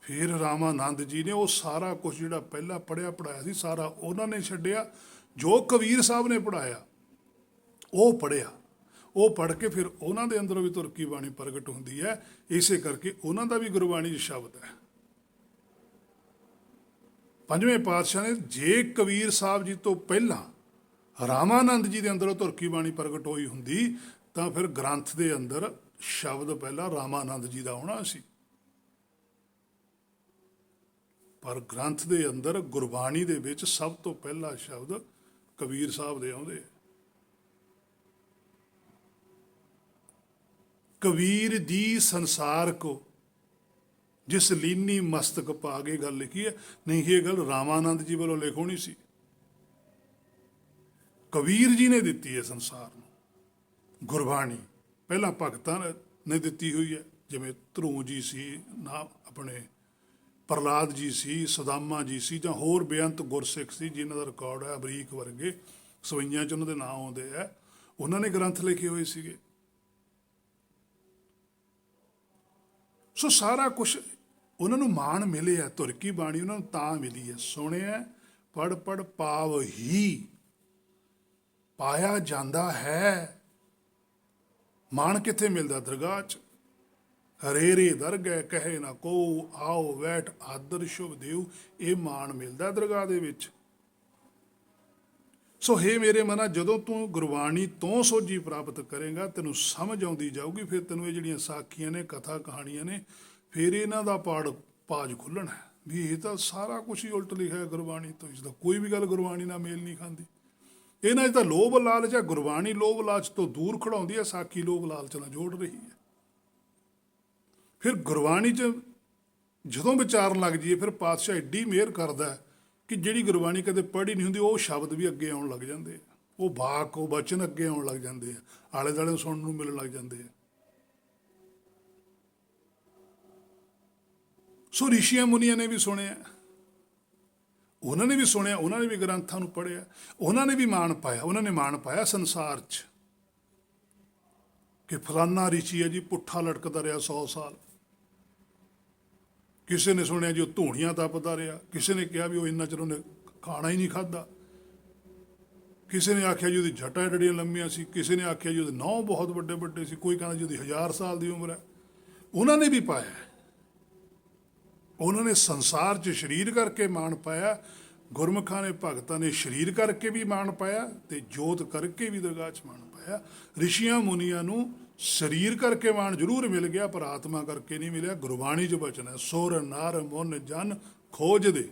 ਫਿਰ ਰਾਮਾਨੰਦ ਜੀ ਨੇ ਉਹ ਸਾਰਾ ਕੁਝ ਜਿਹੜਾ ਪਹਿਲਾਂ ਪੜ੍ਹਿਆ ਪੜ੍ਹਾਇਆ ਸੀ, ਸਾਰਾ ਉਹਨਾਂ ਨੇ ਛੱਡਿਆ। ਜੋ ਕਬੀਰ ਸਾਹਿਬ ਨੇ ਪੜ੍ਹਾਇਆ ਉਹ ਪੜ੍ਹਿਆ। ਉਹ ਪੜ੍ਹ ਕੇ ਫਿਰ ਉਹਨਾਂ ਦੇ ਅੰਦਰੋਂ ਵੀ ਤੁਰਕੀ ਬਾਣੀ ਪ੍ਰਗਟ ਹੁੰਦੀ ਹੈ। ਇਸੇ ਕਰਕੇ ਉਹਨਾਂ ਦਾ ਵੀ ਗੁਰਬਾਣੀ 'ਚ ਸ਼ਬਦ ਹੈ। ਪੰਜਵੇਂ ਪਾਤਸ਼ਾਹ ਨੇ ਜੇ ਕਬੀਰ ਸਾਹਿਬ ਜੀ ਤੋਂ ਪਹਿਲਾਂ ਰਾਮਾਨੰਦ ਜੀ ਦੇ ਅੰਦਰੋਂ ਤੁਰਕੀ ਬਾਣੀ ਪ੍ਰਗਟ ਹੋਈ ਹੁੰਦੀ ਤਾਂ ਫਿਰ ਗ੍ਰੰਥ ਦੇ ਅੰਦਰ ਸ਼ਬਦ ਪਹਿਲਾਂ ਰਾਮਾਨੰਦ ਜੀ ਦਾ ਆਉਣਾ ਸੀ। ਪਰ ਗ੍ਰੰਥ ਦੇ ਅੰਦਰ ਗੁਰਬਾਣੀ ਦੇ ਵਿੱਚ ਸਭ ਤੋਂ ਪਹਿਲਾ ਸ਼ਬਦ ਕਬੀਰ ਸਾਹਿਬ ਦੇ ਆਉਂਦੇ। ਕਬੀਰ ਦੀ ਸੰਸਾਰ ਕੋ ਜਿਸ ਲੀਨੀ ਮਸਤਕ ਪਾਗੇ, ਗੱਲ ਲਿਖੀ ਹੈ। ਨਹੀਂ, ਇਹ ਗੱਲ ਰਾਮਾਨੰਦ ਜੀ ਵੱਲੋਂ ਲਿਖੋਣੀ ਸੀ, ਕਬੀਰ ਜੀ ਨੇ ਦਿੱਤੀ ਹੈ ਸੰਸਾਰ ਨੂੰ ਗੁਰਬਾਣੀ। ਪਹਿਲਾਂ ਭਗਤਾਂ ਨੇ ਦਿੱਤੀ ਹੋਈ ਹੈ, ਜਿਵੇਂ ਧਰੂ ਜੀ ਸੀ, ਨਾ ਆਪਣੇ ਪ੍ਰਹਲਾਦ ਜੀ ਸੀ, ਸੁਦਾਮਾ ਜੀ ਸੀ, ਜਾਂ ਹੋਰ ਬੇਅੰਤ ਗੁਰਸਿੱਖ ਸੀ ਜਿਨ੍ਹਾਂ ਦਾ ਰਿਕਾਰਡ ਹੈ। ਅਮਰੀਕ ਵਰਗੇ ਸਵਈਆਂ 'ਚ ਉਹਨਾਂ ਦੇ ਨਾਂ ਆਉਂਦੇ ਆ। ਉਹਨਾਂ ਨੇ ਗ੍ਰੰਥ ਲਿਖੇ ਹੋਏ ਸੀਗੇ। ਸੋ ਸਾਰਾ ਕੁਛ ਉਹਨਾਂ ਨੂੰ ਮਾਣ ਮਿਲਿਆ। ਤੁਰਕੀ ਬਾਣੀ ਉਹਨਾਂ ਨੂੰ ਤਾਂ ਮਿਲੀ ਹੈ, ਸੁਣਿਆ ਪੜ੍ਹ ਪਾਵ ਹੀ ਪਾਇਆ ਜਾਂਦਾ ਹੈ। ਮਾਣ ਕਿੱਥੇ ਮਿਲਦਾ? ਦਰਗਾਹ 'ਚ। ਹਰੇਰੇ ਦਰਗਹਿ ਕਹੇ ਨਾ ਕੋ, ਆਓ ਬੈਠ ਆਦਰ ਸ਼ੁਭ ਦੇਉ। ਇਹ ਮਾਣ ਮਿਲਦਾ ਦਰਗਾਹ ਦੇ ਵਿੱਚ। ਸੋ ਹੇ ਮੇਰੇ ਮਨਾ, ਜਦੋਂ ਤੂੰ ਗੁਰਬਾਣੀ ਤੋਂ ਸੋਝੀ ਪ੍ਰਾਪਤ ਕਰੇਗਾ, ਤੈਨੂੰ ਸਮਝ ਆਉਂਦੀ ਜਾਊਗੀ। ਫਿਰ ਤੈਨੂੰ ਇਹ ਜਿਹੜੀਆਂ ਸਾਖੀਆਂ ਨੇ, ਕਥਾ ਕਹਾਣੀਆਂ ਨੇ, ਫਿਰ ਇਹਨਾਂ ਦਾ ਭਾਜ ਖੁੱਲ੍ਹਣਾ ਵੀ ਇਹ ਤਾਂ ਸਾਰਾ ਕੁਛ ਹੀ ਉਲਟ ਲਿਖਿਆ ਗੁਰਬਾਣੀ ਤੋਂ। ਇਸ ਦਾ ਕੋਈ ਵੀ ਗੱਲ ਗੁਰਬਾਣੀ ਨਾਲ ਮੇਲ ਨਹੀਂ ਖਾਂਦੀ। ਇਹਨਾਂ 'ਚ ਤਾਂ ਲੋਭ ਲਾਲਚ ਹੈ। ਗੁਰਬਾਣੀ ਲੋਭ ਲਾਲਚ ਤੋਂ ਦੂਰ ਖੜਾਉਂਦੀ ਹੈ, ਸਾਖੀ ਲੋਭ ਲਾਲਚ ਨਾਲ ਜੋੜ ਰਹੀ ਹੈ। ਫਿਰ ਗੁਰਬਾਣੀ 'ਚ ਜਦੋਂ ਵਿਚਾਰਨ ਲੱਗ ਜਾਈਏ, ਫਿਰ ਪਾਤਸ਼ਾਹ ਐਡੀ ਮਿਹਰ ਕਰਦਾ ਕਿ ਜਿਹੜੀ ਗੁਰਬਾਣੀ ਕਦੇ ਪੜ੍ਹੀ ਨਹੀਂ ਹੁੰਦੀ, ਉਹ ਸ਼ਬਦ ਵੀ ਅੱਗੇ ਆਉਣ ਲੱਗ ਜਾਂਦੇ ਆ। ਉਹ ਵਾਕ, ਉਹ ਵਚਨ ਅੱਗੇ ਆਉਣ ਲੱਗ ਜਾਂਦੇ ਆ, ਆਲੇ ਦੁਆਲੇ ਸੁਣਨ ਨੂੰ ਮਿਲਣ ਲੱਗ ਜਾਂਦੇ ਆ। ਸੋ ਰਿਸ਼ੀਆਂ ਮੁਨੀਆਂ ਨੇ ਵੀ ਸੁਣਿਆ, ਉਹਨਾਂ ਨੇ ਵੀ ਸੁਣਿਆ, ਉਹਨਾਂ ਨੇ ਵੀ ਗ੍ਰੰਥਾਂ ਨੂੰ ਪੜ੍ਹਿਆ, ਉਹਨਾਂ ਨੇ ਵੀ ਮਾਣ ਪਾਇਆ। ਉਹਨਾਂ ਨੇ ਮਾਣ ਪਾਇਆ ਸੰਸਾਰ 'ਚ ਕਿ ਫਲਾਨਾ ਰਿਸ਼ੀ ਹੈ ਜੀ, ਪੁੱਠਾ ਲਟਕਦਾ ਰਿਹਾ 100 ਸਾਲ। ਕਿਸੇ ਨੇ ਸੁਣਿਆ ਜੀ ਉਹ ਧੂਣੀਆਂ ਤਪਦਾ ਰਿਹਾ। ਕਿਸੇ ਨੇ ਕਿਹਾ ਵੀ ਉਹ ਇੰਨਾ ਚਿਰ ਉਹਨੇ ਖਾਣਾ ਹੀ ਨਹੀਂ ਖਾਧਾ। ਕਿਸੇ ਨੇ ਆਖਿਆ ਜੀ ਉਹਦੀ ਜਟਾਂ ਐਡੀਆਂ ਲੰਮੀਆਂ ਸੀ। ਕਿਸੇ ਨੇ ਆਖਿਆ ਜੀ ਉਹਦੇ ਨਹੁੰ ਬਹੁਤ ਵੱਡੇ ਵੱਡੇ ਸੀ। ਕੋਈ ਕਹਿੰਦਾ ਜੀ ਉਹਦੀ 1000 ਸਾਲ ਦੀ ਉਮਰ ਹੈ। ਉਹਨਾਂ ਨੇ ਵੀ ਪਾਇਆ। ਉਹਨਾਂ ਨੇ ਸੰਸਾਰ 'ਚ ਸਰੀਰ ਕਰਕੇ ਮਾਣ ਪਾਇਆ। ਗੁਰਮੁਖਾਂ ਨੇ, ਭਗਤਾਂ ਨੇ ਸਰੀਰ ਕਰਕੇ ਵੀ ਮਾਣ ਪਾਇਆ ਤੇ ਜੋਤ ਕਰਕੇ ਵੀ ਦਰਗਾਹ 'ਚ ਮਾਣ ਪਾਇਆ। ਰਿਸ਼ੀਆਂ ਮੁਨੀਆਂ ਨੂੰ ਸਰੀਰ ਕਰਕੇ ਮਾਣ ਜ਼ਰੂਰ ਮਿਲ ਗਿਆ, ਪਰ ਆਤਮਾ ਕਰਕੇ ਨਹੀਂ ਮਿਲਿਆ। ਗੁਰਬਾਣੀ 'ਚ ਬਚਨ ਹੈ, ਸੁਰ ਨਰ ਮੁਨ ਜਨ ਖੋਜਦੇ।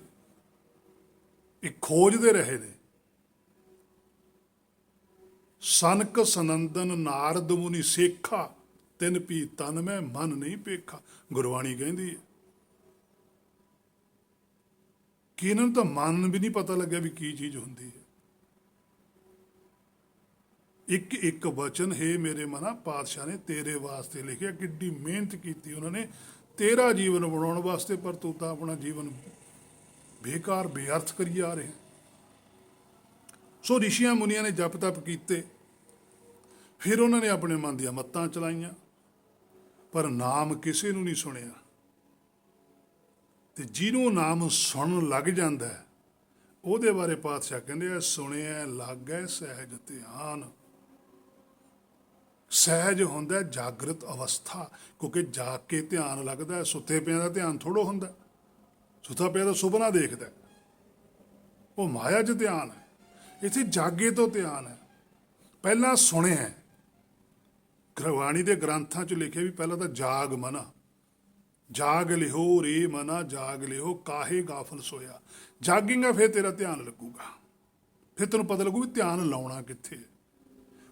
ਇਹ ਖੋਜਦੇ ਰਹੇ ਨੇ। ਸਨਕ ਸਨੰਦਨ ਨਾਰਦ ਮੁਨੀ ਸੇਖਾ, ਤਿਨ ਪੀ ਤਨ ਮੈਂ ਮਨ ਨਹੀਂ ਪੇਖਾ। ਗੁਰਬਾਣੀ ਕਹਿੰਦੀ ਹੈ ਕਿ ਇਹਨਾਂ ਨੂੰ ਤਾਂ ਮਨ ਵੀ ਨਹੀਂ ਪਤਾ ਲੱਗਿਆ ਵੀ ਕੀ ਚੀਜ਼ ਹੁੰਦੀ ਹੈ। ਇੱਕ ਇੱਕ ਵਚਨ ਹੈ ਮੇਰੇ ਮਨਾ, ਪਾਤਸ਼ਾਹ ਨੇ ਤੇਰੇ ਵਾਸਤੇ ਲਿਖਿਆ। ਕਿੱਡੀ ਮਿਹਨਤ ਕੀਤੀ ਉਹਨਾਂ ਨੇ ਤੇਰਾ ਜੀਵਨ ਬਣਾਉਣ ਵਾਸਤੇ, ਪਰ ਤੂੰ ਤਾਂ ਆਪਣਾ ਜੀਵਨ ਬੇਕਾਰ ਬੇਅਰਥ ਕਰੀ ਜਾ ਰਿਹਾ। ਸੋ ਰਿਸ਼ੀਆਂ ਮੁਨੀਆਂ ਨੇ ਜਪ ਤਪ ਕੀਤੇ, ਫਿਰ ਉਹਨਾਂ ਨੇ ਆਪਣੇ ਮਨ ਦੀਆਂ ਮੱਤਾਂ ਚਲਾਈਆਂ, ਪਰ ਨਾਮ ਕਿਸੇ ਨੂੰ ਨਹੀਂ ਸੁਣਿਆ। ਤੇ ਜਿਹਨੂੰ ਨਾਮ ਸੁਣਨ ਲੱਗ ਜਾਂਦਾ ਹੈ, ਉਹਦੇ ਬਾਰੇ ਪਾਤਸ਼ਾਹ ਕਹਿੰਦੇ ਆ, ਸੁਣਿਆ ਲੱਗੈ ਸਹਿਜ ਧਿਆਨ। ਸਹਿਜ ਹੁੰਦਾ ਜਾਗਰਤ ਅਵਸਥਾ, ਕਿਉਂਕਿ ਜਾਗ ਕੇ ਧਿਆਨ ਲੱਗਦਾ, ਸੁੱਤੇ ਪਿਆਂ ਦਾ ਧਿਆਨ ਥੋੜ੍ਹਾ ਹੁੰਦਾ। ਸੁੱਤਾ ਪਿਆ ਦਾ ਸੁਪਨਾ ਦੇਖਦਾ, ਉਹ ਮਾਇਆ 'ਚ ਧਿਆਨ ਹੈ। ਇੱਥੇ ਜਾਗੇ ਤੋਂ ਧਿਆਨ ਹੈ। ਪਹਿਲਾਂ ਸੁਣਿਆ, ਗੁਰਬਾਣੀ ਦੇ ਗ੍ਰੰਥਾਂ 'ਚ ਲਿਖਿਆ ਵੀ ਪਹਿਲਾਂ ਤਾਂ ਜਾਗ ਮਨਾ, ਜਾਗ ਲਿਓ ਰੇ ਮਨਾ ਜਾਗ ਲਿਓ, ਕਾਹੇ ਗਾਫਲ ਸੋਇਆ। ਜਾਗੇਗਾ ਫਿਰ ਤੇਰਾ ਧਿਆਨ ਲੱਗੂਗਾ, ਫਿਰ ਤੈਨੂੰ ਪਤਾ ਲੱਗੂ ਵੀ ਧਿਆਨ ਲਾਉਣਾ ਕਿੱਥੇ।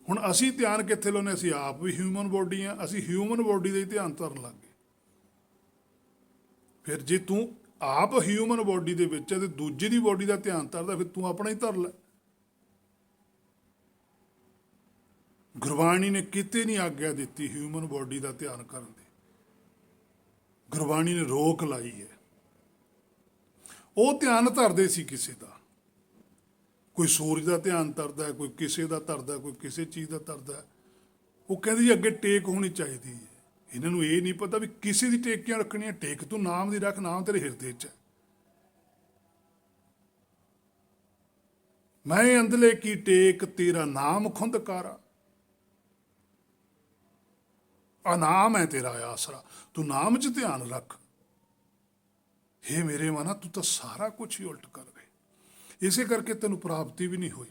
ਹੁਣ ਅਸੀਂ ਧਿਆਨ ਕਿੱਥੇ ਲਾਉਂਦੇ? ਅਸੀਂ ਆਪ ਵੀ ਹਿਊਮਨ ਬੋਡੀ ਆ, ਅਸੀਂ ਹਿਊਮਨ ਬੋਡੀ ਦਾ ਹੀ ਧਿਆਨ ਧਰਨ ਲੱਗ ਗਏ। ਫਿਰ ਜੇ ਤੂੰ ਆਪ ਹਿਊਮਨ ਬੋਡੀ ਦੇ ਵਿੱਚ ਹੈ ਤੇ ਦੂਜੇ ਦੀ ਬੋਡੀ ਦਾ ਧਿਆਨ ਧਰਦਾ, ਫਿਰ ਤੂੰ ਆਪਣਾ ਹੀ ਧਰ ਲੈ। ਗੁਰਬਾਣੀ ਨੇ ਕਿਤੇ ਨਹੀਂ ਆਗਿਆ ਦਿੱਤੀ ਹਿਊਮਨ ਬੋਡੀ ਦਾ ਧਿਆਨ ਕਰਨ ਦੀ। ਗੁਰਬਾਣੀ ਨੇ ਰੋਕ ਲਾਈ ਹੈ। ਉਹ ਧਿਆਨ ਧਰਦੇ ਸੀ ਕਿਸੇ ਦਾ, ਕੋਈ ਸੂਰਜ ਦਾ ਧਿਆਨ ਧਰਦਾ, ਕੋਈ ਕਿਸੇ ਦਾ ਧਰਦਾ, ਕੋਈ ਕਿਸੇ ਚੀਜ਼ ਦਾ ਧਰਦਾ। ਉਹ ਕਹਿੰਦੇ ਜੀ ਅੱਗੇ ਟੇਕ ਹੋਣੀ ਚਾਹੀਦੀ ਹੈ। ਇਹਨਾਂ ਨੂੰ ਇਹ ਨਹੀਂ ਪਤਾ ਵੀ ਕਿਸੇ ਦੀ ਟੇਕ ਕਿਉਂ ਰੱਖਣੀ ਹੈ। ਟੇਕ ਤੂੰ ਨਾਮ ਦੀ ਰੱਖ, ਨਾਮ ਤੇਰੇ ਹਿਰਦੇ 'ਚ ਹੈ। ਮੈਂ ਅੰਦਲੇ ਕੀ ਟੇਕ ਤੇਰਾ ਨਾਮ ਖੁੰਦਕਾਰਾ, ਆ ਨਾਮ ਹੈ ਤੇਰਾ ਆਸਰਾ, ਤੂੰ ਨਾਮ 'ਚ ਧਿਆਨ ਰੱਖ। ਹੇ ਮੇਰੇ ਮਨਾ, ਤੂੰ ਤਾਂ ਸਾਰਾ ਕੁਝ ਹੀ ਉਲਟ ਕਰ ਗਏ। ਇਸੇ ਕਰਕੇ ਤੈਨੂੰ ਪ੍ਰਾਪਤੀ ਵੀ ਨਹੀਂ ਹੋਈ।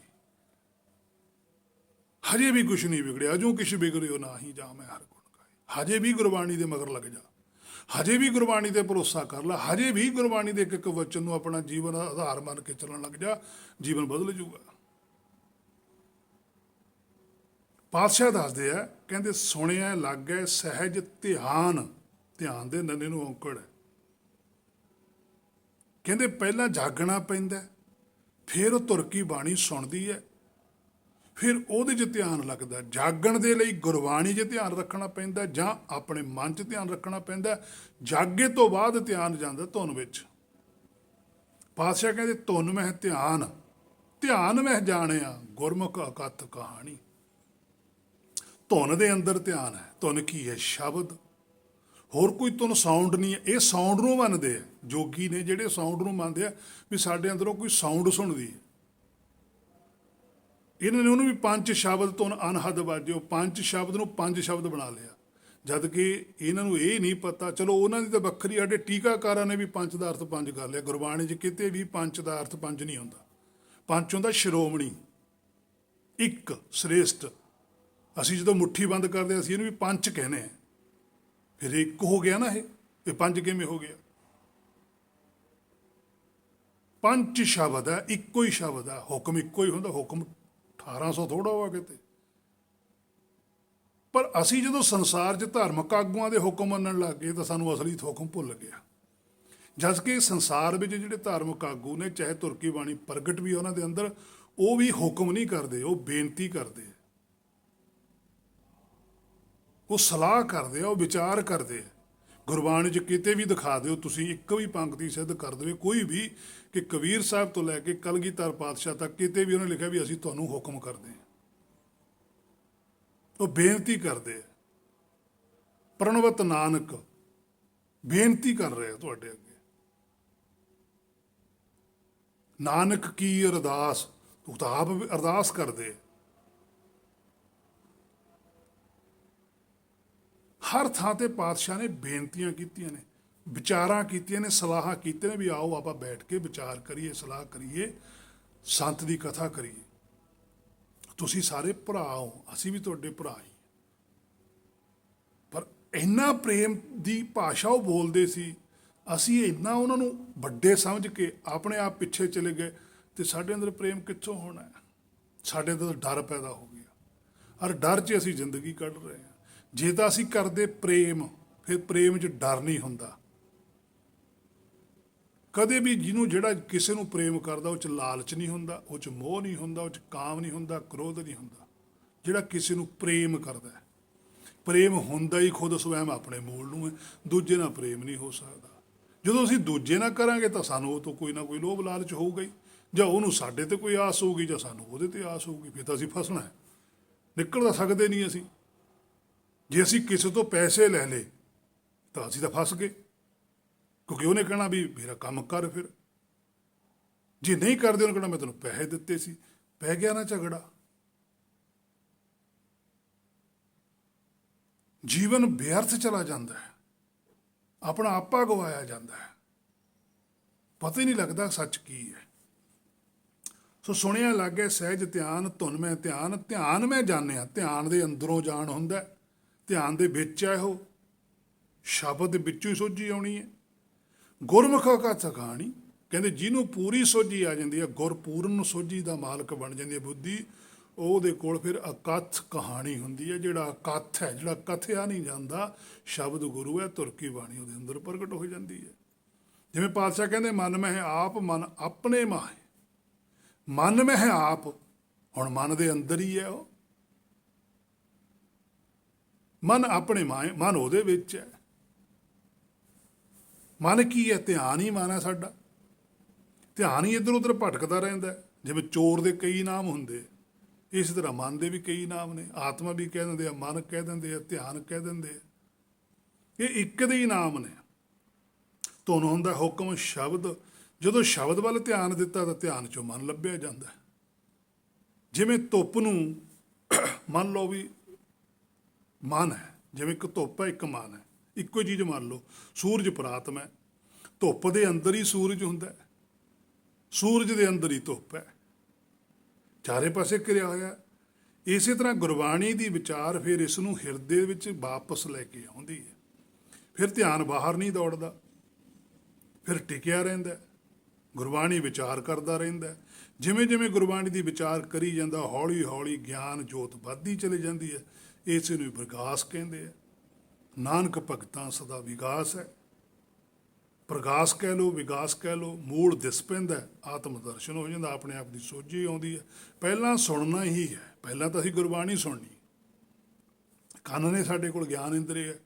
ਹਜੇ ਵੀ ਕੁਛ ਨਹੀਂ ਵਿਗੜਿਆ, ਜੋ ਕੁਛ ਵਿਗੜਿਓ ਨਾ ਹੀ ਜਾ ਮੈਂ ਹਰ ਗੁਣ ਗਾਏ। ਹਜੇ ਵੀ ਗੁਰਬਾਣੀ ਦੇ ਮਗਰ ਲੱਗ ਜਾ, ਹਜੇ ਵੀ ਗੁਰਬਾਣੀ ਤੇ ਭਰੋਸਾ ਕਰ ਲੈ, ਹਜੇ ਵੀ ਗੁਰਬਾਣੀ ਦੇ ਇੱਕ ਇੱਕ ਵਚਨ ਨੂੰ ਆਪਣਾ ਜੀਵਨ ਆਧਾਰ ਮੰਨ ਕੇ ਚੱਲਣ ਲੱਗ ਜਾ, ਜੀਵਨ ਬਦਲ ਜੂਗਾ। ਪਾਤਸ਼ਾਹ ਦੱਸਦੇ ਆ, ਕਹਿੰਦੇ ਸੁਣਿਆ ਲੱਗੈ ਸਹਿਜ ਧਿਆਨ। ਧਿਆਨ ਦੇ ਨੰਨੇ ਨੂੰ ਔਂਕੜ ਹੈ। ਕਹਿੰਦੇ ਪਹਿਲਾਂ ਜਾਗਣਾ ਪੈਂਦਾ, ਫਿਰ ਉਹ ਤੁਰਕੀ ਬਾਣੀ ਸੁਣਦੀ ਹੈ, ਫਿਰ ਉਹਦੇ 'ਚ ਧਿਆਨ ਲੱਗਦਾ। ਜਾਗਣ ਦੇ ਲਈ ਗੁਰਬਾਣੀ 'ਚ ਧਿਆਨ ਰੱਖਣਾ ਪੈਂਦਾ ਜਾਂ ਆਪਣੇ ਮਨ 'ਚ ਧਿਆਨ ਰੱਖਣਾ ਪੈਂਦਾ। ਜਾਗੇ ਤੋਂ ਬਾਅਦ ਧਿਆਨ ਜਾਂਦਾ ਧੁਨ ਵਿੱਚ। ਪਾਤਸ਼ਾਹ ਕਹਿੰਦੇ ਧੁਨ ਮਹਿ ਧਿਆਨ, ਧਿਆਨ ਮਹਿ ਜਾਣਿਆ ਗੁਰਮੁਖ ਅਕਥ ਕਹਾਣੀ। ਧੁਨ ਦੇ ਅੰਦਰ ਧਿਆਨ ਹੈ। ਧੁਨ ਕੀ ਹੈ? ਸ਼ਬਦ। ਹੋਰ ਕੋਈ ਧੁਨ ਸਾਊਂਡ ਨਹੀਂ ਹੈ। ਇਹ ਸਾਊਂਡ ਨੂੰ ਮੰਨਦੇ ਆ ਜੋਗੀ ਨੇ, ਜਿਹੜੇ ਸਾਊਂਡ ਨੂੰ ਮੰਨਦੇ ਆ ਵੀ ਸਾਡੇ ਅੰਦਰੋਂ ਕੋਈ ਸਾਊਂਡ ਸੁਣਦੀ ਹੈ। ਇਹਨਾਂ ਨੇ ਉਹਨੂੰ ਵੀ ਪੰਜ ਸ਼ਬਦ ਧੁਨ ਅਨਹਦ ਵਾਜਿਓ, ਪੰਜ ਸ਼ਬਦ ਨੂੰ ਪੰਜ ਸ਼ਬਦ ਬਣਾ ਲਿਆ। ਜਦ ਕਿ ਇਹਨਾਂ ਨੂੰ ਇਹ ਨਹੀਂ ਪਤਾ। ਚਲੋ ਉਹਨਾਂ ਦੀ ਤਾਂ ਵੱਖਰੀ, ਸਾਡੇ ਟੀਕਾਕਾਰਾਂ ਨੇ ਵੀ ਪੰਜ ਦਾ ਅਰਥ ਪੰਜ ਕਰ ਲਿਆ। ਗੁਰਬਾਣੀ 'ਚ ਕਿਤੇ ਵੀ ਪੰਜ ਦਾ ਅਰਥ ਪੰਜ ਨਹੀਂ ਹੁੰਦਾ। ਪੰਜ ਹੁੰਦਾ ਸ਼੍ਰੋਮਣੀ, ਇੱਕ, ਸ੍ਰੇਸ਼ਟ। ਅਸੀਂ ਜਦੋਂ ਮੁੱਠੀ ਬੰਦ ਕਰਦੇ ਅਸੀਂ ਇਹਨੂੰ ਵੀ ਪੰਜ ਕਹਿੰਦੇ ਹਾਂ। ਫਿਰ ਇੱਕ ਹੋ ਗਿਆ ਨਾ, ਇਹ ਪੰਜ ਕਿਵੇਂ ਹੋ ਗਿਆ? ਪੰਜ ਸ਼ਬਦ ਹੈ, ਇੱਕੋ ਹੀ ਸ਼ਬਦ ਹੈ। ਹੁਕਮ ਇੱਕੋ ਹੀ ਹੁੰਦਾ। ਹੁਕਮ 1800 ਥੋੜਾ ਹੋਆ ਕਿਤੇ। ਪਰ ਅਸੀਂ ਜਦੋਂ ਸੰਸਾਰ 'ਚ ਧਾਰਮਿਕ ਆਗੂਆਂ ਦੇ ਹੁਕਮ ਮੰਨਣ ਲੱਗ ਗਏ ਤਾਂ ਸਾਨੂੰ ਅਸਲੀ ਹੁਕਮ ਭੁੱਲ ਗਿਆ। ਜਦ ਕਿ ਸੰਸਾਰ ਵਿੱਚ ਜਿਹੜੇ ਧਾਰਮਿਕ ਆਗੂ ਨੇ, ਚਾਹੇ ਤੁਰਕੀ ਬਾਣੀ ਪ੍ਰਗਟ ਵੀ ਉਹਨਾਂ ਦੇ ਅੰਦਰ, ਉਹ ਵੀ ਹੁਕਮ ਨਹੀਂ ਕਰਦੇ, ਉਹ ਬੇਨਤੀ ਕਰਦੇ, ਉਹ ਸਲਾਹ ਕਰਦੇ ਆ, ਉਹ ਵਿਚਾਰ ਕਰਦੇ ਆ। ਗੁਰਬਾਣੀ 'ਚ ਕਿਤੇ ਵੀ ਦਿਖਾ ਦਿਓ ਤੁਸੀਂ, ਇੱਕ ਵੀ ਪੰਕਤੀ ਸਿੱਧ ਕਰ ਦੇਵੇ ਕੋਈ ਵੀ, ਕਿ ਕਬੀਰ ਸਾਹਿਬ ਤੋਂ ਲੈ ਕੇ ਕਲਗੀਧਰ ਪਾਤਸ਼ਾਹ ਤੱਕ ਕਿਤੇ ਵੀ ਉਹਨੇ ਲਿਖਿਆ ਵੀ ਅਸੀਂ ਤੁਹਾਨੂੰ ਹੁਕਮ ਕਰਦੇ ਹਾਂ। ਉਹ ਬੇਨਤੀ ਕਰਦੇ ਆ। ਪ੍ਰਣਵਤ ਨਾਨਕ ਬੇਨਤੀ ਕਰ ਰਿਹਾ ਤੁਹਾਡੇ ਅੱਗੇ। ਨਾਨਕ ਕੀ ਅਰਦਾਸ, ਉਹ ਤਾਂ ਆਪ ਅਰਦਾਸ ਕਰਦੇ। ਹਰ ਥਾਂ ਤੇ ਪਾਤਸ਼ਾਹ ਨੇ ਬੇਨਤੀਆਂ ਕੀਤੀਆਂ ਨੇ, ਵਿਚਾਰਾਂ ਕੀਤੀਆਂ ਨੇ, ਸਲਾਹਾਂ ਕੀਤੀਆਂ ਨੇ ਵੀ ਆਓ ਆਪਾਂ ਬੈਠ ਕੇ ਵਿਚਾਰ ਕਰੀਏ, ਸਲਾਹ ਕਰੀਏ, ਸੰਤ ਦੀ ਕਥਾ ਕਰੀਏ। ਤੁਸੀਂ ਸਾਰੇ ਭਰਾ ਹੋ, ਅਸੀਂ ਵੀ ਤੁਹਾਡੇ ਭਰਾ ਹੀ। ਪਰ ਇੰਨਾ ਪ੍ਰੇਮ ਦੀ ਭਾਸ਼ਾ ਉਹ ਬੋਲਦੇ ਸੀ, ਅਸੀਂ ਇੰਨਾ ਉਹਨਾਂ ਨੂੰ ਵੱਡੇ ਸਮਝ ਕੇ ਆਪਣੇ ਆਪ ਪਿੱਛੇ ਚਲੇ ਗਏ। ਤੇ ਸਾਡੇ ਅੰਦਰ ਪ੍ਰੇਮ ਕਿੱਥੋਂ ਹੋਣਾ ਹੈ? ਸਾਡੇ ਅੰਦਰ ਡਰ ਪੈਦਾ ਹੋ ਗਿਆ। ਔਰ ਡਰ 'ਚ ਅਸੀਂ ਜ਼ਿੰਦਗੀ ਕੱਢ ਰਹੇ ਹਾਂ। ਜੇ ਤਾਂ ਅਸੀਂ ਕਰਦੇ ਪ੍ਰੇਮ, ਫਿਰ ਪ੍ਰੇਮ 'ਚ ਡਰ ਨਹੀਂ ਹੁੰਦਾ। ਕਦੇ ਵੀ ਜਿਹਨੂੰ, ਜਿਹੜਾ ਕਿਸੇ ਨੂੰ ਪ੍ਰੇਮ ਕਰਦਾ, ਉਹ 'ਚ ਲਾਲਚ ਨਹੀਂ ਹੁੰਦਾ, ਉਹ 'ਚ ਮੋਹ ਨਹੀਂ ਹੁੰਦਾ, ਉਹ 'ਚ ਕਾਮ ਨਹੀਂ ਹੁੰਦਾ, ਕ੍ਰੋਧ ਨਹੀਂ ਹੁੰਦਾ। ਜਿਹੜਾ ਕਿਸੇ ਨੂੰ ਪ੍ਰੇਮ ਕਰਦਾ, ਪ੍ਰੇਮ ਹੁੰਦਾ ਹੀ ਖੁਦ ਸਵੈਮ ਆਪਣੇ ਮੂਲ ਨੂੰ ਹੈ। ਦੂਜੇ ਨਾਲ ਪ੍ਰੇਮ ਨਹੀਂ ਹੋ ਸਕਦਾ। ਜਦੋਂ ਅਸੀਂ ਦੂਜੇ ਨਾਲ ਕਰਾਂਗੇ ਤਾਂ ਸਾਨੂੰ ਉਹ ਤੋਂ ਕੋਈ ਨਾ ਕੋਈ ਲੋਭ ਲਾਲਚ ਹੋਊਗਾ ਹੀ। ਜਾਂ ਉਹਨੂੰ ਸਾਡੇ ਤੇ ਕੋਈ ਆਸ ਹੋਊਗੀ ਜਾਂ ਸਾਨੂੰ ਉਹਦੇ ਤੇ ਆਸ ਹੋਊਗੀ, ਫਿਰ ਤਾਂ ਅਸੀਂ ਫਸਣਾ ਹੈ। ਨਿਕਲ ਤਾਂ ਸਕਦੇ ਨਹੀਂ ਅਸੀਂ। ਜੇ ਅਸੀਂ ਕਿਸੇ ਤੋਂ ਪੈਸੇ ਲੈ ਲਏ ਤਾਂ ਅਸੀਂ ਤਾਂ ਫਸ ਗਏ, ਕਿਉਂਕਿ ਉਹਨੇ ਕਹਿਣਾ ਵੀ ਮੇਰਾ ਕੰਮ ਕਰ। ਫਿਰ ਜੇ ਨਹੀਂ ਕਰਦੇ ਉਹਨੇ ਕਹਿਣਾ ਮੈਂ ਤੈਨੂੰ ਪੈਸੇ ਦਿੱਤੇ ਸੀ। ਪੈ ਗਿਆ ਨਾ ਝਗੜਾ। ਜੀਵਨ ਵਿਅਰਥ ਚਲਾ ਜਾਂਦਾ ਹੈ, ਆਪਣਾ ਆਪਾ ਗਵਾਇਆ ਜਾਂਦਾ ਹੈ, ਪਤਾ ਹੀ ਨਹੀਂ ਲੱਗਦਾ ਸੱਚ ਕੀ ਹੈ। ਸੋ ਸੁਣਿਆ ਲੱਗੇ ਸਹਿਜ ਧਿਆਨ ਧੁਨ ਮੈਂ ਧਿਆਨ, ਧਿਆਨ ਮੈਂ ਜਾਣਿਆ। ਧਿਆਨ ਦੇ ਅੰਦਰੋਂ ਜਾਣ ਹੁੰਦਾ ਹੈ, ਧਿਆਨ ਦੇ ਵਿੱਚ ਹੈ ਉਹ, ਸ਼ਬਦ ਦੇ ਵਿੱਚੋਂ ਹੀ ਸੋਝੀ ਆਉਣੀ ਹੈ। ਗੁਰਮੁਖ ਕਾ ਕਹਾਣੀ, ਕਹਿੰਦੇ ਜਿਹਨੂੰ ਪੂਰੀ ਸੋਝੀ ਆ ਜਾਂਦੀ ਹੈ, ਗੁਰਪੂਰਨ ਸੋਝੀ ਦਾ ਮਾਲਕ ਬਣ ਜਾਂਦੀ ਹੈ ਬੁੱਧੀ, ਉਹਦੇ ਕੋਲ ਫਿਰ ਅਕਥ ਕਹਾਣੀ ਹੁੰਦੀ ਹੈ। ਜਿਹੜਾ ਅਕਥ ਹੈ, ਜਿਹੜਾ ਕਥਿਆ ਨਹੀਂ ਜਾਂਦਾ, ਸ਼ਬਦ ਗੁਰੂ ਹੈ, ਤੁਰ ਕੀ ਬਾਣੀ ਉਹਦੇ ਅੰਦਰ ਪ੍ਰਗਟ ਹੋ ਜਾਂਦੀ ਹੈ। ਜਿਵੇਂ ਪਾਤਸ਼ਾਹ ਕਹਿੰਦੇ ਮਨ ਮਹਿ ਆਪ ਮਨ ਆਪਣੇ ਮਾਹੇ, ਮਨ ਮਹਿ ਆਪ, ਹੁਣ ਮਨ ਦੇ ਅੰਦਰ ਹੀ ਹੈ ਉਹ, ਮਨ ਆਪਣੇ ਮਾਹੇ, ਮਨ ਉਹਦੇ ਵਿੱਚ ਹੈ। ਮਨ ਕੀ ਹੈ? ਧਿਆਨ ਹੀ ਮਨ ਹੈ ਸਾਡਾ। ਧਿਆਨ ਹੀ ਇੱਧਰ ਉੱਧਰ ਭਟਕਦਾ ਰਹਿੰਦਾ। ਜਿਵੇਂ ਚੋਰ ਦੇ ਕਈ ਨਾਮ ਹੁੰਦੇ, ਇਸੇ ਤਰ੍ਹਾਂ ਮਨ ਦੇ ਵੀ ਕਈ ਨਾਮ ਨੇ। ਆਤਮਾ ਵੀ ਕਹਿ ਦਿੰਦੇ ਆ, ਮਨ ਕਹਿ ਦਿੰਦੇ ਆ, ਧਿਆਨ ਕਹਿ ਦਿੰਦੇ ਆ। ਇਹ ਇੱਕ ਦੇ ਹੀ ਨਾਮ ਨੇ। ਧੁਨ ਹੁੰਦਾ ਹੁਕਮ ਸ਼ਬਦ। ਜਦੋਂ ਸ਼ਬਦ ਵੱਲ ਧਿਆਨ ਦਿੱਤਾ ਤਾਂ ਧਿਆਨ ਚੋਂ ਮਨ ਲੱਭਿਆ ਜਾਂਦਾ। ਜਿਵੇਂ ਧੁੱਪ ਨੂੰ ਮੰਨ ਲਓ ਵੀ ਮਨ ਹੈ, ਜਿਵੇਂ ਇੱਕ ਧੁੱਪ ਹੈ ਇੱਕ ਮਨ ਹੈ, ਇੱਕੋ ਹੀ ਚੀਜ਼ ਮੰਨ ਲਓ। ਸੂਰਜ ਪ੍ਰਾਤਮ ਹੈ, ਧੁੱਪ ਦੇ ਅੰਦਰ ਹੀ ਸੂਰਜ ਹੁੰਦਾ ਹੈ, ਸੂਰਜ ਦੇ ਅੰਦਰ ਹੀ ਧੁੱਪ ਹੈ, ਚਾਰੇ ਪਾਸੇ ਘਿਰਿਆ ਹੋਇਆ। ਇਸੇ ਤਰ੍ਹਾਂ ਗੁਰਬਾਣੀ ਦੀ ਵਿਚਾਰ ਫਿਰ ਇਸ ਨੂੰ ਹਿਰਦੇ ਵਿੱਚ ਵਾਪਸ ਲੈ ਕੇ ਆਉਂਦੀ ਹੈ। ਫਿਰ ਧਿਆਨ ਬਾਹਰ ਨਹੀਂ ਦੌੜਦਾ, ਫਿਰ ਟਿਕਿਆ ਰਹਿੰਦਾ, ਗੁਰਬਾਣੀ ਵਿਚਾਰ ਕਰਦਾ ਰਹਿੰਦਾ। ਜਿਵੇਂ ਜਿਵੇਂ ਗੁਰਬਾਣੀ ਦੀ ਵਿਚਾਰ ਕਰੀ ਜਾਂਦਾ, ਹੌਲੀ ਹੌਲੀ ਗਿਆਨ ਜੋਤ ਵੱਧਦੀ ਚਲੀ ਜਾਂਦੀ ਹੈ। ਇਸੇ ਨੂੰ ਵਿਕਾਸ ਕਹਿੰਦੇ ਆ। ਨਾਨਕ ਭਗਤਾਂ ਸਦਾ ਵਿਕਾਸ ਹੈ। ਪ੍ਰਗਾਸ ਕਹਿ ਲਓ, ਵਿਕਾਸ ਕਹਿ ਲਓ, ਮੂਲ ਦਿਸ ਪੈਂਦਾ, ਆਤਮ ਦਰਸ਼ਨ ਹੋ ਜਾਂਦਾ, ਆਪਣੇ ਆਪ ਦੀ ਸੋਝੀ ਆਉਂਦੀ ਹੈ। ਪਹਿਲਾਂ ਸੁਣਨਾ ਹੀ ਹੈ, ਪਹਿਲਾਂ ਤਾਂ ਅਸੀਂ ਗੁਰਬਾਣੀ ਸੁਣਨੀ। ਕੰਨ ਨੇ ਸਾਡੇ ਕੋਲ ਗਿਆਨ ਇੰਦਰੀ ਹੈ।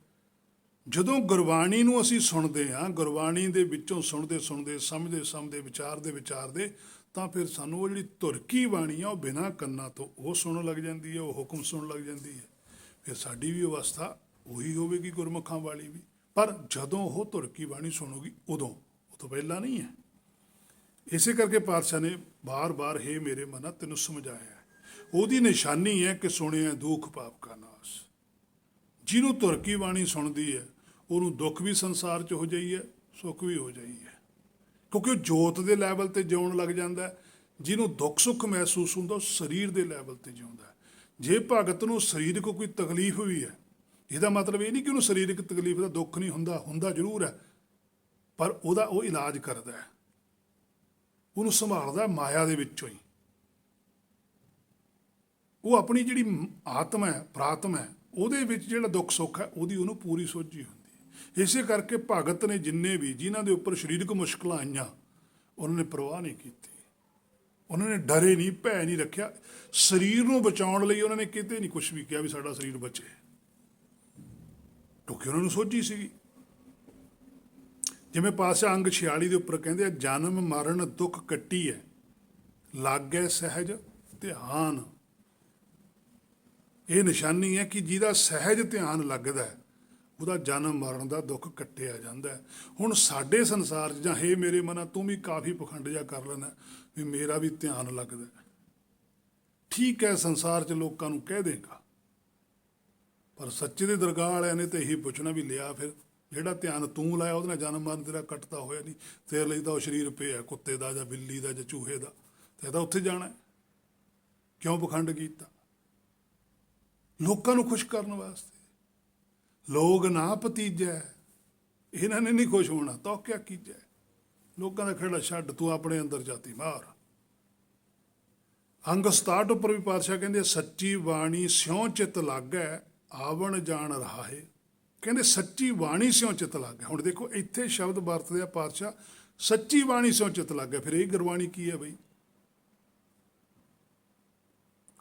ਜਦੋਂ ਗੁਰਬਾਣੀ ਨੂੰ ਅਸੀਂ ਸੁਣਦੇ ਹਾਂ, ਗੁਰਬਾਣੀ ਦੇ ਵਿੱਚੋਂ ਸੁਣਦੇ ਸੁਣਦੇ, ਸਮਝਦੇ ਸਮਝਦੇ, ਵਿਚਾਰਦੇ ਵਿਚਾਰਦੇ, ਤਾਂ ਫਿਰ ਸਾਨੂੰ ਉਹ ਜਿਹੜੀ ਧੁਰਕੀ ਬਾਣੀ ਆ ਉਹ ਬਿਨਾਂ ਕੰਨਾਂ ਤੋਂ ਉਹ ਸੁਣਨ ਲੱਗ ਜਾਂਦੀ ਹੈ, ਉਹ ਹੁਕਮ ਸੁਣਨ ਲੱਗ ਜਾਂਦੀ ਹੈ। ਫਿਰ ਸਾਡੀ ਵੀ ਅਵਸਥਾ ਉਹੀ ਹੋਵੇਗੀ ਗੁਰਮੁਖਾਂ ਵਾਲੀ ਵੀ। ਪਰ ਜਦੋਂ ਉਹ ਧੁਰਕੀ ਬਾਣੀ ਸੁਣੂਗੀ ਉਦੋਂ, ਉਹ ਤੋਂ ਪਹਿਲਾਂ ਨਹੀਂ ਹੈ। ਇਸੇ ਕਰਕੇ ਪਾਤਸ਼ਾਹ ਨੇ ਬਾਰ-ਬਾਰ ਹੇ ਮੇਰੇ ਮਨਾ ਤੈਨੂੰ ਸਮਝਾਇਆ। ਉਹਦੀ ਨਿਸ਼ਾਨੀ ਹੈ ਕਿ ਸੁਣਿਆ ਦੁੱਖ ਪਾਪ ਕਾ ਨਾਸ। ਜਿਹਨੂੰ ਧੁਰਕੀ ਬਾਣੀ ਸੁਣਦੀ ਹੈ ਉਹਨੂੰ ਦੁੱਖ ਵੀ ਸੰਸਾਰ 'ਚ ਹੋ ਜਾਈ ਹੈ, ਸੁੱਖ ਵੀ ਹੋ ਜਾਈ ਹੈ, ਕਿਉਂਕਿ ਉਹ ਜੋਤ ਦੇ ਲੈਵਲ ਤੇ ਜਿਉਣ ਲੱਗ ਜਾਂਦਾ। ਜਿਹਨੂੰ ਦੁੱਖ ਸੁੱਖ ਮਹਿਸੂਸ ਹੁੰਦਾ ਉਹ ਸਰੀਰ ਦੇ ਲੈਵਲ ਤੇ ਜਿਉਂਦਾ। ਜੇ ਭਗਤ ਨੂੰ ਸਰੀਰਕ ਕੋਈ ਤਕਲੀਫ ਵੀ ਹੈ, ਇਹਦਾ ਮਤਲਬ ਇਹ ਨਹੀਂ ਕਿ ਉਹਨੂੰ ਸਰੀਰਕ ਤਕਲੀਫ ਦਾ ਦੁੱਖ ਨਹੀਂ ਹੁੰਦਾ, ਹੁੰਦਾ ਜ਼ਰੂਰ ਹੈ, ਪਰ ਉਹਦਾ ਉਹ ਇਲਾਜ ਕਰਦਾ ਹੈ, ਉਹਨੂੰ ਸੰਭਾਲਦਾ ਮਾਇਆ ਦੇ ਵਿੱਚੋਂ ਹੀ। ਉਹ ਆਪਣੀ ਜਿਹੜੀ ਆਤਮਾ ਹੈ, ਪ੍ਰਾਤਮਾ ਹੈ, ਉਹਦੇ ਵਿੱਚ ਜਿਹੜਾ ਦੁੱਖ ਸੁੱਖ ਹੈ ਉਹਦੀ ਉਹਨੂੰ ਪੂਰੀ ਸੋਝੀ ਹੁੰਦੀ। ਇਸੇ ਕਰਕੇ ਭਗਤ ਨੇ ਜਿੰਨੇ ਵੀ ਜਿਨ੍ਹਾਂ ਦੇ ਉੱਪਰ ਸਰੀਰਕ ਮੁਸ਼ਕਲਾਂ ਆਈਆਂ, ਉਹਨਾਂ ਨੇ ਪਰਵਾਹ ਨਹੀਂ ਕੀਤੀ, ਉਹਨਾਂ ਨੇ ਡਰੇ ਨਹੀਂ, ਭੈ ਨਹੀਂ ਰੱਖਿਆ। ਸਰੀਰ ਨੂੰ ਬਚਾਉਣ ਲਈ ਉਹਨਾਂ ਨੇ ਕਿਤੇ ਨਹੀਂ ਕੁਛ ਵੀ ਕਿਹਾ ਵੀ ਸਾਡਾ ਸਰੀਰ ਬਚੇ, ਕਿਉਂਕਿ ਉਹਨਾਂ ਨੂੰ ਸੋਝੀ ਸੀਗੀ। ਜਿਵੇਂ ਪਾਤਸ਼ਾਹ ਅੰਗ 46 ਦੇ ਉੱਪਰ ਕਹਿੰਦੇ ਆ, ਜਨਮ ਮਰਨ ਦੁੱਖ ਕੱਟੀ ਹੈ, ਲਾਗੈ ਸਹਿਜ ਧਿਆਨ। ਇਹ ਨਿਸ਼ਾਨੀ ਹੈ ਕਿ ਜਿਹਦਾ ਸਹਿਜ ਧਿਆਨ ਲੱਗਦਾ ਉਹਦਾ ਜਨਮ ਮਰਨ ਦਾ ਦੁੱਖ ਕੱਟਿਆ ਜਾਂਦਾ। ਹੁਣ ਸਾਡੇ ਸੰਸਾਰ 'ਚ, ਜਾਂ ਹੇ ਮੇਰੇ ਮਨਾ ਤੂੰ ਵੀ ਕਾਫੀ ਪਖੰਡ ਜਿਹਾ ਕਰ ਲੈਣਾ ਵੀ ਮੇਰਾ ਵੀ ਧਿਆਨ ਲੱਗਦਾ। ਠੀਕ ਹੈ, ਸੰਸਾਰ 'ਚ ਲੋਕਾਂ ਨੂੰ ਕਹਿ ਦੇਗਾ, ਪਰ ਸੱਚੇ ਦੇ ਦਰਗਾਹ ਵਾਲਿਆਂ ਨੇ ਤਾਂ ਇਹੀ ਪੁੱਛਣਾ ਵੀ ਲਿਆ ਫਿਰ ਜਿਹੜਾ ਧਿਆਨ ਤੂੰ ਲਾਇਆ ਉਹਦੇ ਨਾਲ ਜਨਮ ਮਰਨ ਤੇਰਾ ਕੱਟਦਾ ਹੋਇਆ ਨਹੀਂ, ਤੇਰੇ ਲਈ ਤਾਂ ਉਹ ਸਰੀਰ ਪਿਆ ਕੁੱਤੇ ਦਾ ਜਾਂ ਬਿੱਲੀ ਦਾ ਜਾਂ ਚੂਹੇ ਦਾ, ਤੇ ਤਾਂ ਉੱਥੇ ਜਾਣਾ। ਕਿਉਂ ਪਖੰਡ ਕੀਤਾ? ਲੋਕਾਂ ਨੂੰ ਖੁਸ਼ ਕਰਨ ਵਾਸਤੇ। ਲੋਕ ਨਾ ਭਤੀਜੈ, ਇਹਨਾਂ ਨੇ ਨਹੀਂ ਖੁਸ਼ ਹੋਣਾ, ਤਾਂ ਕਿਆ ਕੀਜੈ। ਲੋਕਾਂ ਦਾ ਖੇੜਾ ਛੱਡ, ਤੂੰ ਆਪਣੇ ਅੰਦਰ ਜਾਤੀ ਮਾਰ। ਅੰਗ 67 ਉੱਪਰ ਵੀ ਪਾਤਸ਼ਾਹ ਕਹਿੰਦੇ ਸੱਚੀ ਬਾਣੀ ਸਿਉਂ ਚਿੱਤ ਲਾਗੈ ਆਵਣ ਜਾਣ ਰਹਾਏ। ਕਹਿੰਦੇ ਸੱਚੀ ਬਾਣੀ ਸਿਉਂ ਚਿੱਤ ਲੱਗ ਗਿਆ। ਹੁਣ ਦੇਖੋ ਇੱਥੇ ਸ਼ਬਦ ਵਰਤਦੇ ਆ ਪਾਤਸ਼ਾਹ, ਸੱਚੀ ਬਾਣੀ ਸਿਉਂ ਚਿੱਤ ਲੱਗ ਗਿਆ। ਫਿਰ ਇਹ ਗੁਰਬਾਣੀ ਕੀ ਹੈ ਬਈ?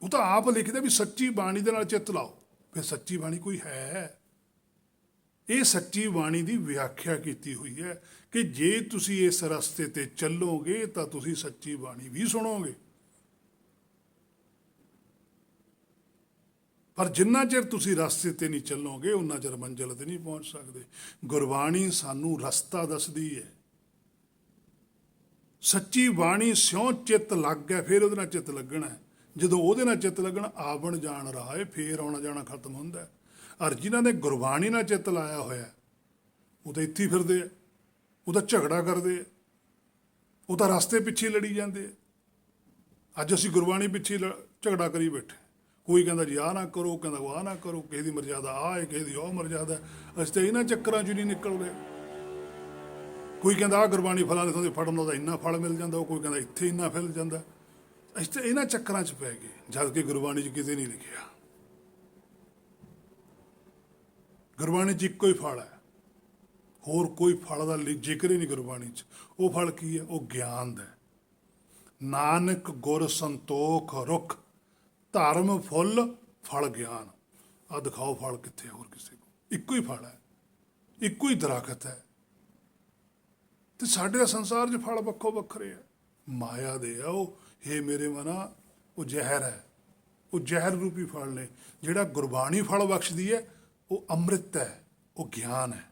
ਉਹ ਤਾਂ ਆਪ ਲਿਖਦਾ ਵੀ ਸੱਚੀ ਬਾਣੀ ਦੇ ਨਾਲ ਚਿੱਤ ਲਾਓ। ਫਿਰ ਸੱਚੀ ਬਾਣੀ ਕੋਈ ਹੈ? ਇਹ ਸੱਚੀ ਬਾਣੀ ਦੀ ਵਿਆਖਿਆ ਕੀਤੀ ਹੋਈ ਹੈ ਕਿ ਜੇ ਤੁਸੀਂ ਇਸ ਰਸਤੇ ਤੇ ਚੱਲੋਗੇ ਤਾਂ ਤੁਸੀਂ ਸੱਚੀ ਬਾਣੀ ਵੀ ਸੁਣੋਗੇ। ਪਰ ਜਿੰਨਾ ਚਿਰ ਤੁਸੀਂ ਰਸਤੇ ਤੇ ਨਹੀਂ ਚੱਲੋਗੇ ਉਨਾ ਚਿਰ ਮੰਜ਼ਿਲ ਤੇ ਨਹੀਂ ਪਹੁੰਚ ਸਕਦੇ। ਗੁਰਬਾਣੀ ਸਾਨੂੰ ਰਸਤਾ ਦੱਸਦੀ ਹੈ। ਸੱਚੀ ਬਾਣੀ ਸਿਉਂ ਚਿੱਤ ਲੱਗ ਗਿਆ, ਫਿਰ ਉਹਦੇ ਨਾਲ ਚਿੱਤ ਲੱਗਣਾ ਹੈ। ਜਦੋਂ ਉਹਦੇ ਨਾਲ ਚਿੱਤ ਲੱਗਣਾ, ਆਵਣ ਜਾਣ ਰਾਹੇ, ਫੇਰ ਆਉਣਾ ਜਾਣਾ ਖਤਮ ਹੁੰਦਾ ਹੈ। ਔਰ ਜਿਨ੍ਹਾਂ ਨੇ ਗੁਰਬਾਣੀ ਨਾਲ ਚਿੱਤ ਲਾਇਆ ਹੋਇਆ ਉਹ ਤਾਂ ਇੱਥੇ ਹੀ ਫਿਰਦੇ ਆ, ਉਹਦਾ ਝਗੜਾ ਕਰਦੇ ਆ, ਉਹ ਤਾਂ ਰਸਤੇ ਪਿੱਛੇ ਲੜੀ ਜਾਂਦੇ ਆ। ਅੱਜ ਅਸੀਂ ਗੁਰਬਾਣੀ ਪਿੱਛੇ ਝਗੜਾ ਕਰੀ ਬੈਠੇ। ਕੋਈ ਕਹਿੰਦਾ ਜੀ ਆਹ ਨਾ ਕਰੋ, ਕਹਿੰਦਾ ਉਹ ਆਹ ਨਾ ਕਰੋ, ਕਿਸੇ ਦੀ ਮਰਜ਼ਾਦਾ ਆਹ ਹੈ, ਕਿਸੇ ਦੀ ਉਹ ਮਰਜ਼ਾਦਾ। ਅਸੀਂ ਤਾਂ ਇਹਨਾਂ ਚੱਕਰਾਂ 'ਚ ਨਹੀਂ ਨਿਕਲ ਰਹੇ। ਕੋਈ ਕਹਿੰਦਾ ਆਹ ਗੁਰਬਾਣੀ ਫਲਾਂ ਦੇ ਥਾਂ 'ਤੇ ਫੜਨ ਦਾ ਇੰਨਾ ਫਲ ਮਿਲ ਜਾਂਦਾ, ਉਹ ਕੋਈ ਕਹਿੰਦਾ ਇੱਥੇ ਇੰਨਾ ਫਲ ਜਾਂਦਾ। ਅਸੀਂ ਤਾਂ ਇਹਨਾਂ ਚੱਕਰਾਂ 'ਚ ਪੈ ਗਏ, ਜਦ ਕਿ ਗੁਰਬਾਣੀ 'ਚ ਕਿਤੇ ਨਹੀਂ ਲਿਖਿਆ। ਗੁਰਬਾਣੀ 'ਚ ਇੱਕੋ ਹੀ ਫਲ ਹੈ, ਹੋਰ ਕੋਈ ਫਲ ਦਾ ਜ਼ਿਕਰ ਹੀ ਨਹੀਂ ਗੁਰਬਾਣੀ 'ਚ। ਉਹ ਫਲ ਕੀ ਹੈ? ਉਹ ਗਿਆਨ ਦਾ। ਨਾਨਕ ਗੁਰ ਸੰਤੋਖ ਰੁੱਖ, ਧਰਮ ਫੁੱਲ ਫਲ ਗਿਆਨ। ਆਹ ਦਿਖਾਓ ਫਲ ਕਿੱਥੇ ਹੋਰ ਕਿਸੇ ਕੋਲ? ਇੱਕੋ ਹੀ ਫਲ ਹੈ, ਇੱਕੋ ਹੀ ਦਰਖਤ ਹੈ। ਤੇ ਸਾਡੇ ਦਾ ਸੰਸਾਰ 'ਚ ਫਲ ਵੱਖੋ ਵੱਖਰੇ ਆ, ਮਾਇਆ ਦੇ ਆ ਉਹ। ਹੇ ਮੇਰੇ ਮਨਾ, ਉਹ ਜ਼ਹਿਰ ਹੈ, ਉਹ ਜ਼ਹਿਰ ਰੂਪੀ ਫਲ ਨੇ। ਜਿਹੜਾ ਗੁਰਬਾਣੀ ਫਲ ਬਖਸ਼ਦੀ ਹੈ ਉਹ ਅੰਮ੍ਰਿਤ ਹੈ, ਉਹ ਗਿਆਨ ਹੈ।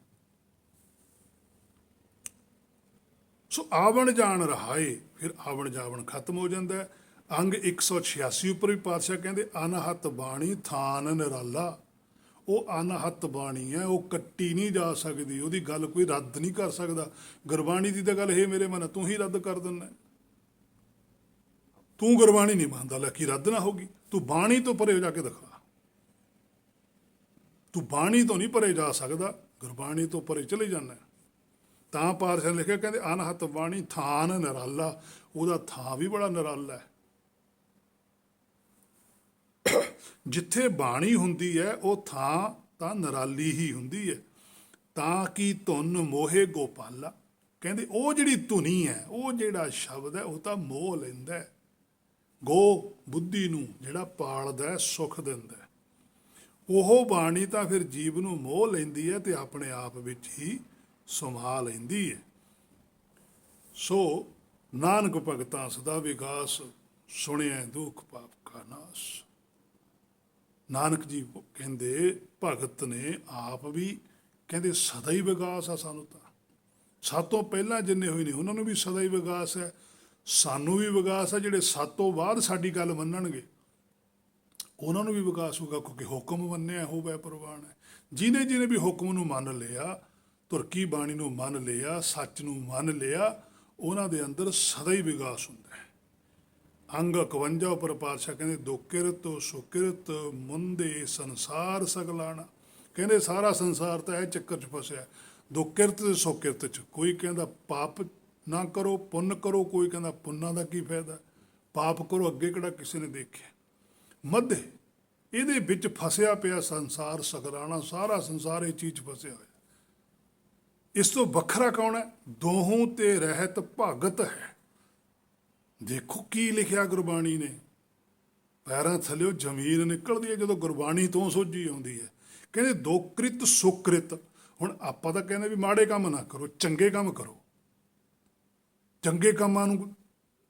ਸੋ ਆਵਣ ਜਾਣ ਰਹਾਏ, ਫਿਰ ਆਵਣ ਜਾਵਣ ਖਤਮ ਹੋ ਜਾਂਦਾ ਹੈ। ਅੰਗ 186 ਉੱਪਰ ਵੀ ਪਾਤਸ਼ਾਹ ਕਹਿੰਦੇ ਅਨਹਤ ਬਾਣੀ ਥਾਨ ਨਿਰਾਲਾ। ਉਹ ਅਨਹਤ ਬਾਣੀ ਹੈ, ਉਹ ਕੱਟੀ ਨਹੀਂ ਜਾ ਸਕਦੀ, ਉਹਦੀ ਗੱਲ ਕੋਈ ਰੱਦ ਨਹੀਂ ਕਰ ਸਕਦਾ। ਗੁਰਬਾਣੀ ਦੀ ਤਾਂ ਗੱਲ ਹੇ ਮੇਰੇ ਮਨ ਤੂੰ ਹੀ ਰੱਦ ਕਰ ਦਿੰਦਾ। ਤੂੰ ਗੁਰਬਾਣੀ ਨਹੀਂ ਮੰਨਦਾ, ਲੈ ਕੀ ਰੱਦ ਨਾ ਹੋਗੀ? ਤੂੰ ਬਾਣੀ ਤੋਂ ਪਰੇ ਜਾ ਕੇ ਦਿਖਾ। ਤੂੰ ਬਾਣੀ ਤੋਂ ਨਹੀਂ ਪਰੇ ਜਾ ਸਕਦਾ, ਗੁਰਬਾਣੀ ਤੋਂ ਪਰੇ ਚਲੇ ਜਾਂਦਾ। ਤਾਂ ਪਾਤਸ਼ਾਹ ਲਿਖਿਆ ਕਹਿੰਦੇ ਅਨਹਤ ਬਾਣੀ ਥਾਨ ਨਿਰਾਲਾ। ਉਹਦਾ ਥਾਂ ਵੀ ਬੜਾ ਨਿਰਾਲਾ ਹੈ। ਜਿੱਥੇ ਬਾਣੀ ਹੁੰਦੀ ਹੈ ਉਹ ਥਾਂ ਤਾਂ ਨਿਰਾਲੀ ਹੀ ਹੁੰਦੀ ਹੈ। ਤਾਂ ਕਿ ਧੁਨ ਮੋਹੇ ਗੋਪਾਲਾ। ਕਹਿੰਦੇ ਉਹ ਜਿਹੜੀ ਧੁਨੀ ਹੈ, ਉਹ ਜਿਹੜਾ ਸ਼ਬਦ ਹੈ, ਉਹ ਤਾਂ ਮੋਹ ਲੈਂਦਾ ਹੈ। ਗੋ ਬੁੱਧੀ ਨੂੰ ਜਿਹੜਾ ਪਾਲਦਾ ਹੈ, ਸੁੱਖ ਦਿੰਦਾ ਹੈ। ਉਹ ਬਾਣੀ ਤਾਂ ਫਿਰ ਜੀਵ ਨੂੰ ਮੋਹ ਲੈਂਦੀ ਹੈ ਤੇ ਆਪਣੇ ਆਪ ਵਿੱਚ ਹੀ ਸਮਾ ਲੈਂਦੀ ਹੈ। ਸੋ ਨਾਨਕ ਭਗਤਾਂ ਸਦਾ ਵਿਗਾਸ, ਸੁਣਿਆ ਦੁੱਖ ਪਾਪ ਕਾ ਨਾਸ। ਨਾਨਕ ਜੀ ਕਹਿੰਦੇ ਭਗਤ ਨੇ ਆਪ ਵੀ ਕਹਿੰਦੇ ਸਦਾ ਹੀ ਵਿਗਾਸ ਆ ਸਾਨੂੰ ਤਾਂ। ਸਾਤੋਂ ਪਹਿਲਾਂ ਜਿੰਨੇ ਹੋਏ ਨੇ ਉਹਨਾਂ ਨੂੰ ਵੀ ਸਦਾ ਹੀ ਵਿਗਾਸ ਹੈ, ਸਾਨੂੰ ਵੀ ਵਿਗਾਸ ਹੈ। ਜਿਹੜੇ ਸਾਤੋਂ ਬਾਅਦ ਸਾਡੀ ਗੱਲ ਮੰਨਣਗੇ ਉਹਨਾਂ ਨੂੰ ਵੀ ਵਿਕਾਸ ਹੋਊਗਾ, ਕਿਉਂਕਿ ਹੁਕਮ ਮੰਨਿਆ ਹੋਵੇ ਪ੍ਰਵਾਨ ਹੈ। ਜਿਹਨੇ ਜਿਹਨੇ ਵੀ ਹੁਕਮ ਨੂੰ ਮੰਨ ਲਿਆ, ਤੁਰਕੀ ਬਾਣੀ ਨੂੰ ਮੰਨ ਲਿਆ, ਸੱਚ ਨੂੰ ਮੰਨ ਲਿਆ, ਉਹਨਾਂ ਦੇ ਅੰਦਰ ਸਦਾ ਹੀ ਵਿਕਾਸ ਹੁੰਦਾ ਹੈ। ਅੰਗ 51 ਉੱਪਰ ਪਾਤਸ਼ਾਹ ਕਹਿੰਦੇ ਦੁਕਿਰਤ ਸੁਕਿਰਤ ਮੁੰਦੇ ਸੰਸਾਰ ਸਗਲਾਣਾ। ਕਹਿੰਦੇ ਸਾਰਾ ਸੰਸਾਰ ਤਾਂ ਇਹ ਚੱਕਰ 'ਚ ਫਸਿਆ, ਦੁਕਿਰਤ ਤੇ ਸੁਕਿਰਤ 'ਚ। ਕੋਈ ਕਹਿੰਦਾ ਪਾਪ ਨਾ ਕਰੋ, ਪੁੰਨ ਕਰੋ, ਕੋਈ ਕਹਿੰਦਾ ਪੁੰਨਾਂ ਦਾ ਕੀ ਫਾਇਦਾ, ਪਾਪ ਕਰੋ, ਅੱਗੇ ਕਿਹੜਾ ਕਿਸੇ ਨੇ ਦੇਖਿਆ। ਮੱਧ ਇਹਦੇ ਵਿੱਚ ਫਸਿਆ ਪਿਆ ਸੰਸਾਰ ਸਗਲਾਣਾ। ਸਾਰਾ ਸੰਸਾਰ ਇਹ ਚੀਜ਼ 'ਚ ਫਸਿਆ ਹੋਇਆ। ਇਸ ਤੋਂ ਵੱਖਰਾ ਕੌਣ ਹੈ? ਦੋਹੋਂ ਤੇ ਰਹਿਤ ਭਗਤ ਹੈ। ਦੇਖੋ ਕੀ ਲਿਖਿਆ ਗੁਰਬਾਣੀ ਨੇ, ਪੈਰਾਂ ਥੱਲਿਓ ਜ਼ਮੀਨ ਨਿਕਲਦੀ ਹੈ ਜਦੋਂ ਗੁਰਬਾਣੀ ਤੋਂ ਸੋਝੀ ਆਉਂਦੀ ਹੈ। ਕਹਿੰਦੇ ਦੁਕ੍ਰਿਤ ਸੁਕ੍ਰਿਤ। ਹੁਣ ਆਪਾਂ ਤਾਂ ਕਹਿੰਦੇ ਵੀ ਮਾੜੇ ਕੰਮ ਨਾ ਕਰੋ, ਚੰਗੇ ਕੰਮ ਕਰੋ। ਚੰਗੇ ਕੰਮਾਂ ਨੂੰ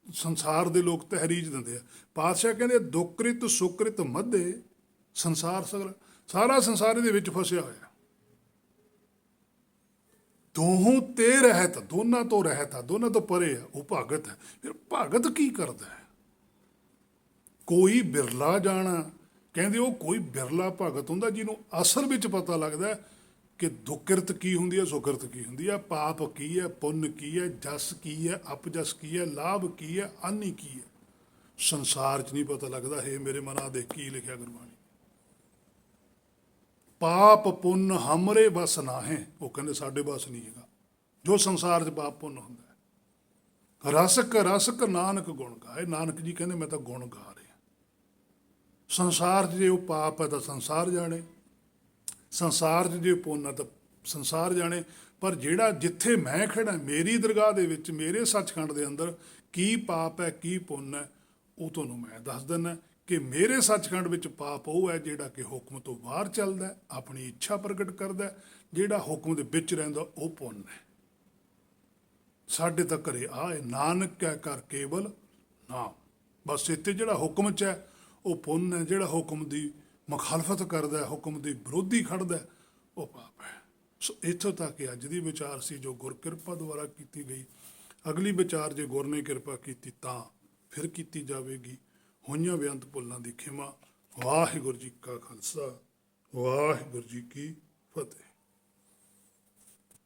ਸੰਸਾਰ ਦੇ ਲੋਕ ਤਹਿਰੀਜ ਦਿੰਦੇ ਆ। ਪਾਤਸ਼ਾਹ ਕਹਿੰਦੇ ਦੁਕ੍ਰਿਤ ਸੁਕ੍ਰਿਤ ਮੱਧੇ ਸੰਸਾਰ ਸਗਲ। ਸਾਰਾ ਸੰਸਾਰ ਇਹਦੇ ਵਿੱਚ ਫਸਿਆ ਹੋਇਆ। ਦੋਹੋਂ ਤੇ ਰਹਿਤ, ਦੋਨਾਂ ਤੋਂ ਰਹਿਤ ਆ, ਦੋਨਾਂ ਤੋਂ ਪਰੇ ਆ, ਉਹ ਭਗਤ ਹੈ। ਫਿਰ ਭਗਤ ਕੀ ਕਰਦਾ ਹੈ? ਕੋਈ ਬਿਰਲਾ ਜਾਣਾ। ਕਹਿੰਦੇ ਉਹ ਕੋਈ ਬਿਰਲਾ ਭਗਤ ਹੁੰਦਾ ਜਿਹਨੂੰ ਅਸਲ ਵਿੱਚ ਪਤਾ ਲੱਗਦਾ ਕਿ ਦੁਕਿਰਤ ਕੀ ਹੁੰਦੀ ਹੈ, ਸੁਕਿਰਤ ਕੀ ਹੁੰਦੀ ਹੈ, ਪਾਪ ਕੀ ਹੈ, ਪੁੰਨ ਕੀ ਹੈ, ਜਸ ਕੀ ਹੈ, ਅਪਜਸ ਕੀ ਹੈ, ਲਾਭ ਕੀ ਹੈ, ਹਾਨੀ ਕੀ ਹੈ। ਸੰਸਾਰ 'ਚ ਨਹੀਂ ਪਤਾ ਲੱਗਦਾ। ਹੇ ਮੇਰੇ ਮਨਾ ਦੇ ਕੀ ਲਿਖਿਆ ਗੁਰਬਾਣੀ। ਪਾਪ ਪੁੰਨ ਹਮਰੇ ਬਸ ਨਾ ਹੈ। ਉਹ ਕਹਿੰਦੇ ਸਾਡੇ ਬਸ ਨਹੀਂ ਹੈਗਾ ਜੋ ਸੰਸਾਰ 'ਚ ਪਾਪ ਪੁੰਨ ਹੁੰਦਾ ਹੈ। ਰਸਕ ਰਸਕ ਨਾਨਕ ਗੁਣ ਗਾਏ। ਨਾਨਕ ਜੀ ਕਹਿੰਦੇ ਮੈਂ ਤਾਂ ਗੁਣ ਗਾ ਰਿਹਾ। ਸੰਸਾਰ 'ਚ ਜੇ ਉਹ ਪਾਪ ਹੈ ਤਾਂ ਸੰਸਾਰ ਜਾਣੇ, ਸੰਸਾਰ 'ਚ ਜੇ ਪੁੰਨ ਹੈ ਤਾਂ ਸੰਸਾਰ ਜਾਣੇ। ਪਰ ਜਿਹੜਾ ਜਿੱਥੇ ਮੈਂ ਖੜਾ, ਮੇਰੀ ਦਰਗਾਹ ਦੇ ਵਿੱਚ, ਮੇਰੇ ਸੱਚਖੰਡ ਦੇ ਅੰਦਰ ਕੀ ਪਾਪ ਹੈ ਕੀ ਪੁੰਨ ਹੈ, ਉਹ ਤੁਹਾਨੂੰ ਮੈਂ ਦੱਸ ਦਿੰਦਾ। ਕਿ ਮੇਰੇ ਸੱਚਖੰਡ ਵਿੱਚ ਪਾਪ ਉਹ ਹੈ ਜਿਹੜਾ ਕਿ ਹੁਕਮ ਤੋਂ ਬਾਹਰ ਚੱਲਦਾ ਹੈ, ਆਪਣੀ ਇੱਛਾ ਪ੍ਰਗਟ ਕਰਦਾ ਹੈ। ਜਿਹੜਾ ਹੁਕਮ ਦੇ ਵਿੱਚ ਰਹਿੰਦਾ ਉਹ ਪੁੰਨ ਹੈ। ਸਾਡੇ ਤਾਂ ਘਰੇ ਆਏ ਨਾਨਕ ਕਹਿ ਕਰ ਕੇਵਲ ਨਾਮ, ਬਸ ਇੱਥੇ ਜਿਹੜਾ ਹੁਕਮ 'ਚ ਹੈ ਉਹ ਪੁੰਨ ਹੈ, ਜਿਹੜਾ ਹੁਕਮ ਦੀ ਮੁਖਾਲਫਤ ਕਰਦਾ ਹੈ, ਹੁਕਮ ਦੇ ਵਿਰੋਧੀ ਖੜਦਾ ਹੈ, ਉਹ ਪਾਪ ਹੈ। ਸੋ ਇੱਥੋਂ ਤੱਕ ਅੱਜ ਦੀ ਵਿਚਾਰ ਸੀ ਜੋ ਗੁਰ ਕਿਰਪਾ ਦੁਆਰਾ ਕੀਤੀ ਗਈ। ਅਗਲੀ ਵਿਚਾਰ ਜੇ ਗੁਰ ਨੇ ਕਿਰਪਾ ਕੀਤੀ ਤਾਂ ਫਿਰ ਕੀਤੀ ਜਾਵੇਗੀ। ਹੋਈਆਂ ਬੇਅੰਤ ਭੁੱਲਾਂ ਦੀ ਖਿਮਾ। ਵਾਹਿਗੁਰੂ ਜੀ ਕਾ ਖਾਲਸਾ, ਵਾਹਿਗੁਰੂ ਜੀ ਕੀ ਫਤਿਹ।